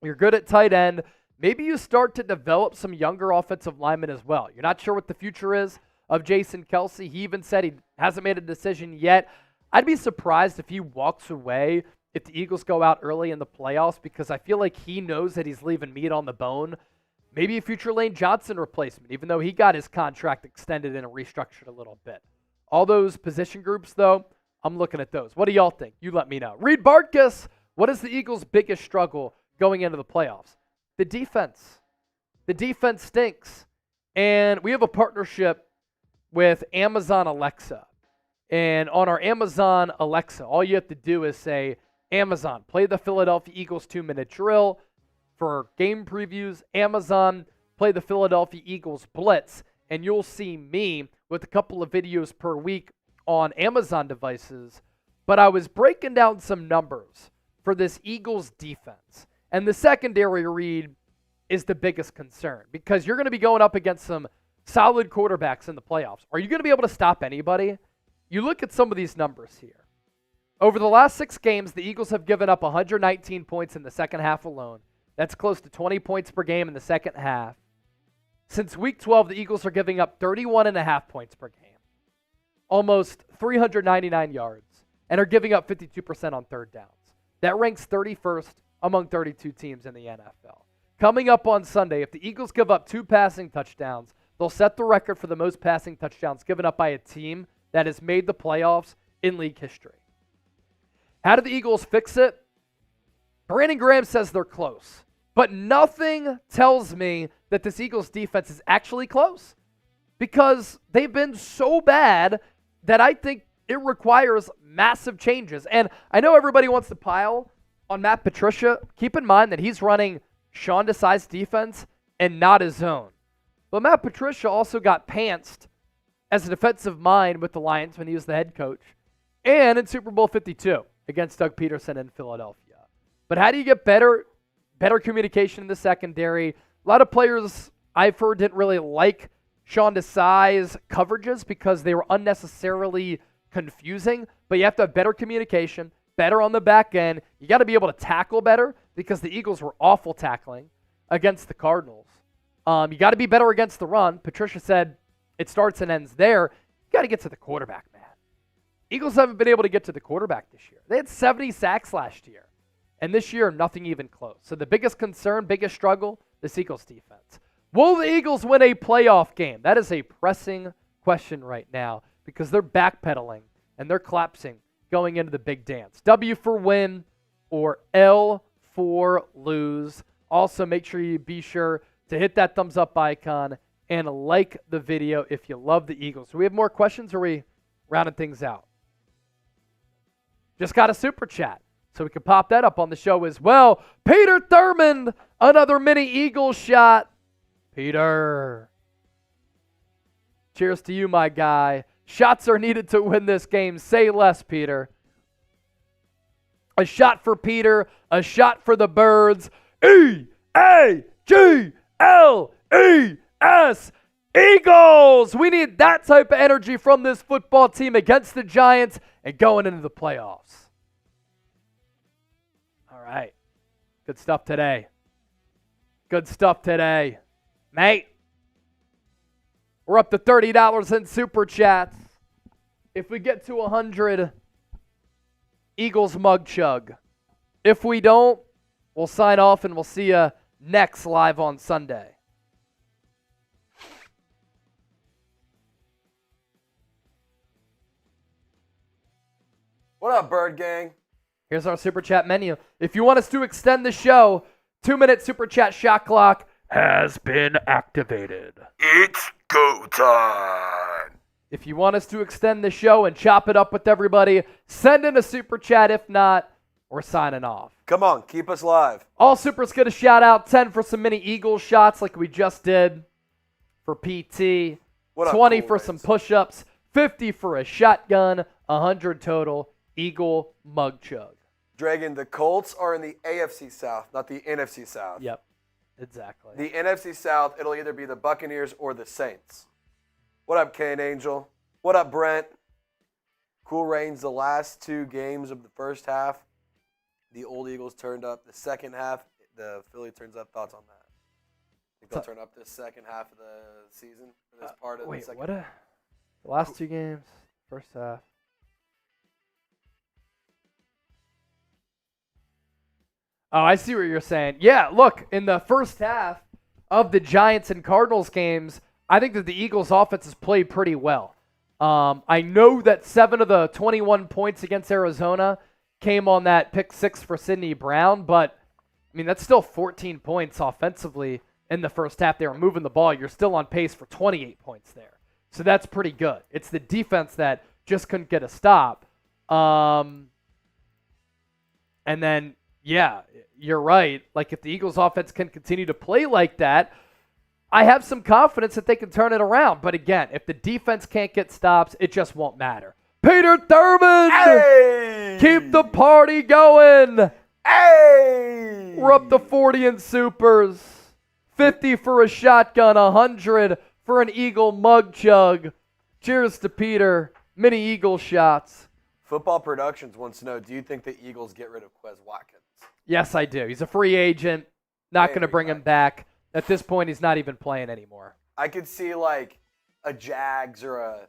You're good at tight end. Maybe you start to develop some younger offensive linemen as well. You're not sure what the future is of Jason Kelce. He even said he hasn't made a decision yet. I'd be surprised if he walks away if the Eagles go out early in the playoffs, because I feel like he knows that he's leaving meat on the bone. Maybe a future Lane Johnson replacement, even though he got his contract extended and restructured a little bit. All those position groups, though, I'm looking at those. What do y'all think? You let me know. Reed Bartkus, what is the Eagles' biggest struggle going into the playoffs? The defense. The defense stinks. And we have a partnership with Amazon Alexa. And on our Amazon Alexa, all you have to do is say, Amazon, play the Philadelphia Eagles 2-minute drill. For game previews, Amazon, play the Philadelphia Eagles Blitz, and you'll see me with a couple of videos per week on Amazon devices. But I was breaking down some numbers for this Eagles defense. And the secondary read is the biggest concern, because you're going to be going up against some solid quarterbacks in the playoffs. Are you going to be able to stop anybody? You look at some of these numbers here. Over the last 6 games, the Eagles have given up 119 points in the second half alone. That's close to 20 points per game in the second half. Since week 12, the Eagles are giving up 31.5 points per game, almost 399 yards, and are giving up 52% on third downs. That ranks 31st among 32 teams in the NFL. Coming up on Sunday, if the Eagles give up 2 passing touchdowns, they'll set the record for the most passing touchdowns given up by a team that has made the playoffs in league history. How do the Eagles fix it? Brandon Graham says they're close. But nothing tells me that this Eagles defense is actually close, because they've been so bad that I think it requires massive changes. And I know everybody wants to pile on Matt Patricia. Keep in mind that he's running Sean Desai's defense and not his own. But Matt Patricia also got pantsed as a defensive mind with the Lions when he was the head coach, and in Super Bowl 52 against Doug Peterson in Philadelphia. But how do you get better communication in the secondary? A lot of players I've heard didn't really like Sean Desai's coverages because they were unnecessarily confusing. But you have to have better communication, better on the back end. You got to be able to tackle better, because the Eagles were awful tackling against the Cardinals. You got to be better against the run. Patricia said it starts and ends there. You got to get to the quarterback, man. Eagles haven't been able to get to the quarterback this year. They had 70 sacks last year. And this year, nothing even close. So the biggest concern, biggest struggle, this Eagles defense. Will the Eagles win a playoff game? That is a pressing question right now, because they're backpedaling and they're collapsing going into the big dance. W for win or L for lose. Also, make sure you be sure to hit that thumbs up icon and like the video if you love the Eagles. Do we have more questions, or are we rounding things out? Just got a super chat, so we can pop that up on the show as well. Peter Thurmond, another mini Eagles shot. Peter. Cheers to you, my guy. Shots are needed to win this game. Say less, Peter. A shot for Peter. A shot for the Birds. E-A-G-L-E-S. Eagles! We need that type of energy from this football team against the Giants and going into the playoffs. All right. Good stuff today. Good stuff today. Mate, we're up to $30 in Super Chats. If we get to 100, Eagles mug chug. If we don't, we'll sign off and we'll see you next live on Sunday. What up, Bird Gang? Here's our Super Chat menu. If you want us to extend the show, 2-minute Super Chat shot clock has been activated. It's go time. If you want us to extend the show and chop it up with everybody, send in a Super Chat. If not, we're signing off. Come on, keep us live. All Supers get a shout out. 10 for some mini Eagles shots like we just did for PT. 20 for some push-ups. 50 for a shotgun. 100 total. Eagle mug chug. Dragon, the Colts are in the AFC South, not the NFC South. Yep, exactly. The NFC South, it'll either be the Buccaneers or the Saints. What up, Kane Angel? What up, Brent? Cool Rains, the last 2 games of the first half, the old Eagles turned up. The second half, the Philly turns up. Thoughts on that? Think they'll turn up this second half of the season? For this part of the second half? The last 2 games, first half. Oh, I see what you're saying. Yeah, look, in the first half of the Giants and Cardinals games, I think that the Eagles' offense has played pretty well. I know that 7 of the 21 points against Arizona came on that pick 6 for Sidney Brown, but, I mean, that's still 14 points offensively in the first half. They were moving the ball. You're still on pace for 28 points there. So that's pretty good. It's the defense that just couldn't get a stop. And then, yeah, you're right. Like, if the Eagles' offense can continue to play like that, I have some confidence that they can turn it around. But again, if the defense can't get stops, it just won't matter. Peter Thurman! Hey! Keep the party going! Hey! We're up to 40 in Supers. 50 for a shotgun, 100 for an Eagle mug chug. Cheers to Peter. Mini Eagle shots. Football Productions wants to know, do you think the Eagles get rid of Quez Watkins? Yes, I do. He's a free agent. Not going to bring him back. At this point, he's not even playing anymore. I could see like a Jags or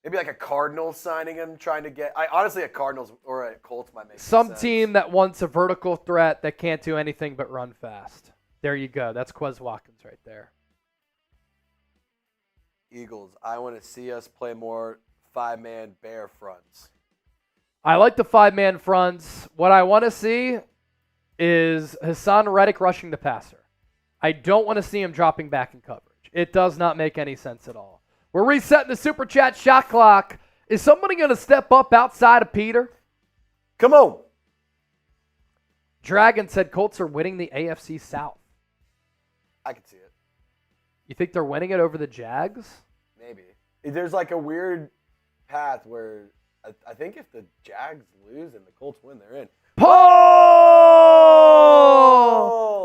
maybe like a Cardinals signing him, trying to get. Honestly, a Cardinals or a Colts might make some sense. Team that wants a vertical threat that can't do anything but run fast. There you go. That's Quez Watkins right there. Eagles, I want to see us play more 5-man bear fronts. I like the 5-man fronts. What I want to see is Hassan Reddick rushing the passer. I don't want to see him dropping back in coverage. It does not make any sense at all. We're resetting the Super Chat shot clock. Is somebody going to step up outside of Peter? Come on. Dragon said Colts are winning the AFC South. I can see it. You think they're winning it over the Jags? Maybe. There's like a weird path where I think if the Jags lose and the Colts win, they're in. Paul!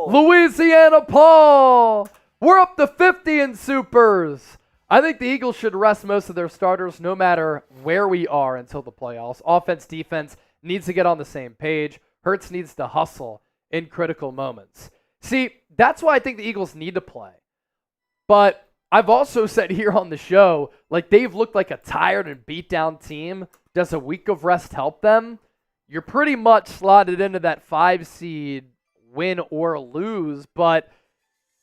Louisiana Paul! We're up to 50 in Supers. I think the Eagles should rest most of their starters no matter where we are until the playoffs. Offense, defense needs to get on the same page. Hurts needs to hustle in critical moments. See, that's why I think the Eagles need to play. But I've also said here on the show, like they've looked like a tired and beat down team. Does a week of rest help them? You're pretty much slotted into that 5 seed, win or lose. But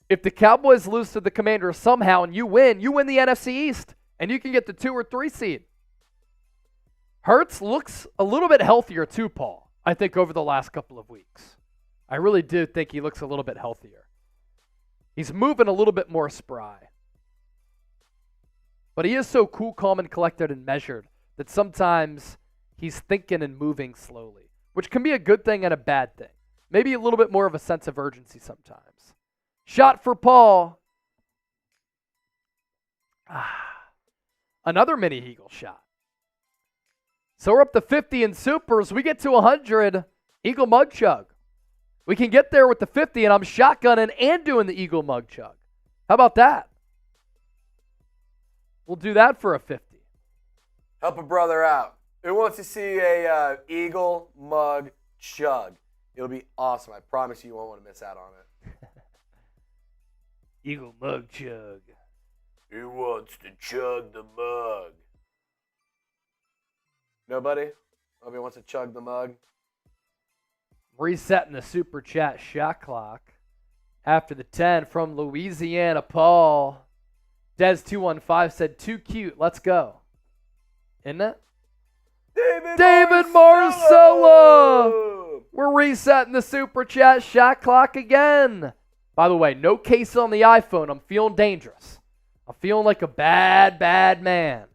if the Cowboys lose to the Commanders somehow and you win the NFC East, and you can get the 2 or 3 seed. Hurts looks a little bit healthier too, Paul, I think, over the last couple of weeks. I really do think he looks a little bit healthier. He's moving a little bit more spry. But he is so cool, calm, and collected and measured that sometimes he's thinking and moving slowly, which can be a good thing and a bad thing. Maybe a little bit more of a sense of urgency sometimes. Shot for Paul. Another mini Eagle shot. So we're up to 50 in Supers. We get to 100. Eagle mug chug. We can get there with the 50, and I'm shotgunning and doing the Eagle mug chug. How about that? We'll do that for a 50. Help a brother out. Who wants to see a Eagle mug chug? It'll be awesome. I promise you won't want to miss out on it. Eagle mug chug. Who wants to chug the mug? Nobody? Nobody wants to chug the mug? Resetting the Super Chat shot clock. After the 10 from Louisiana, Paul. Des215 said, too cute. Let's go. Isn't it? David David Marcella. We're resetting the Super Chat shot clock again. By the way, no case on the iPhone. I'm feeling dangerous. I'm feeling like a bad man.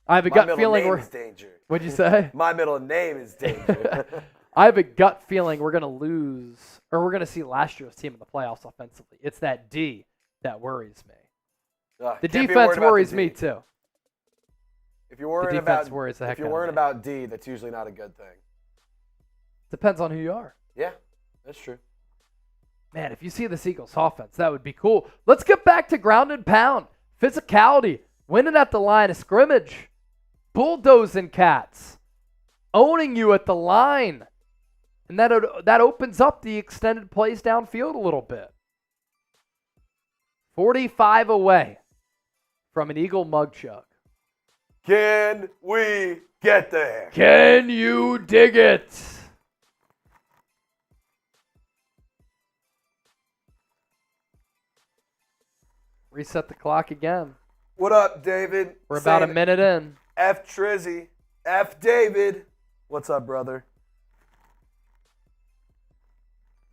I have a gut feeling we're... Danger. What'd you say? My middle name is Danger. I have a gut feeling we're going to lose, or we're going to see last year's team in the playoffs offensively. It's that D that worries me. The defense worries me too. If you're worrying about D, that's usually not a good thing. Depends on who you are. Yeah, that's true. Man, if you see this Eagles offense, that would be cool. Let's get back to ground and pound. Physicality, winning at the line of scrimmage, bulldozing cats, owning you at the line. And that opens up the extended plays downfield a little bit. 45 away from an Eagle mug jug. Can we get there? Can you dig it? Reset the clock again. What up, David? We're about a minute in. F Trizzy. F David. What's up, brother?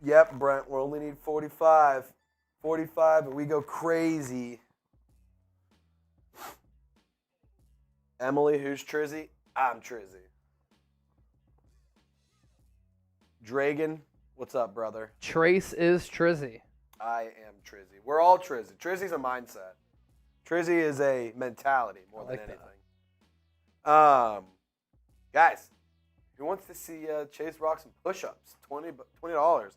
Yep, Brent, we only need 45. 45, and we go crazy. Emily, who's Trizzy? I'm Trizzy. Dragon, what's up, brother? Trace is Trizzy. I am Trizzy. We're all Trizzy. Trizzy's a mindset. Trizzy is a mentality more than anything. Guys, who wants to see Chase rock some push-ups? $20.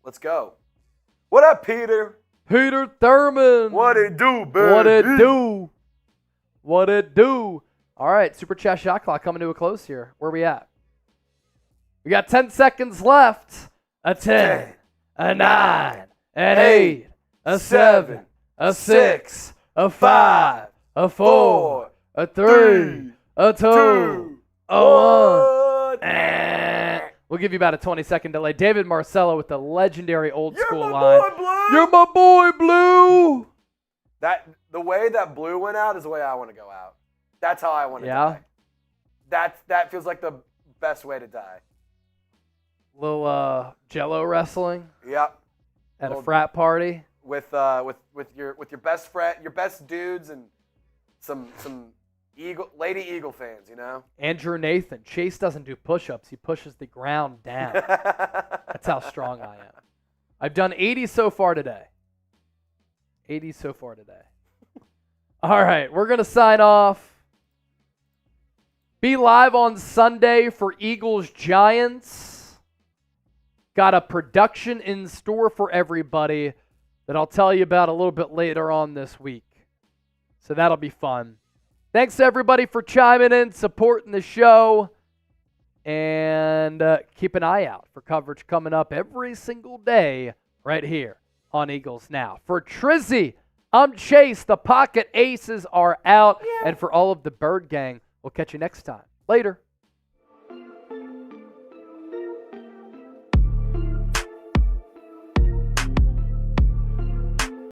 Let's go. What up, Peter? Peter Thurman. What it do, baby? What it do? What it do? All right, Super Chat shot clock coming to a close here. Where are we at? We got 10 seconds left. A 10, a 9, an 8, a 7, a 6, a 5, a 4, a 3, a 2, a 1. We'll give you about a 20-second delay. David Marcella with the legendary old school line. You're my boy, Blue. The way that Blue went out is the way I want to go out. That's how I want to die. That feels like the best way to die. Little Jello wrestling. Yep. At a frat party. With your best friend, your best dudes, and some Lady Eagle fans, you know? Andrew Nathan. Chase doesn't do push-ups. He pushes the ground down. That's how strong I am. I've done 80 so far today. 80 so far today. All right, we're going to sign off. Be live on Sunday for Eagles-Giants. Got a production in store for everybody that I'll tell you about a little bit later on this week. So that'll be fun. Thanks to everybody for chiming in, supporting the show, and keep an eye out for coverage coming up every single day right here on Eagles Now. For Trizzy, I'm Chase. The Pocket Aces are out. Yeah. And for all of the Bird Gang, we'll catch you next time. Later.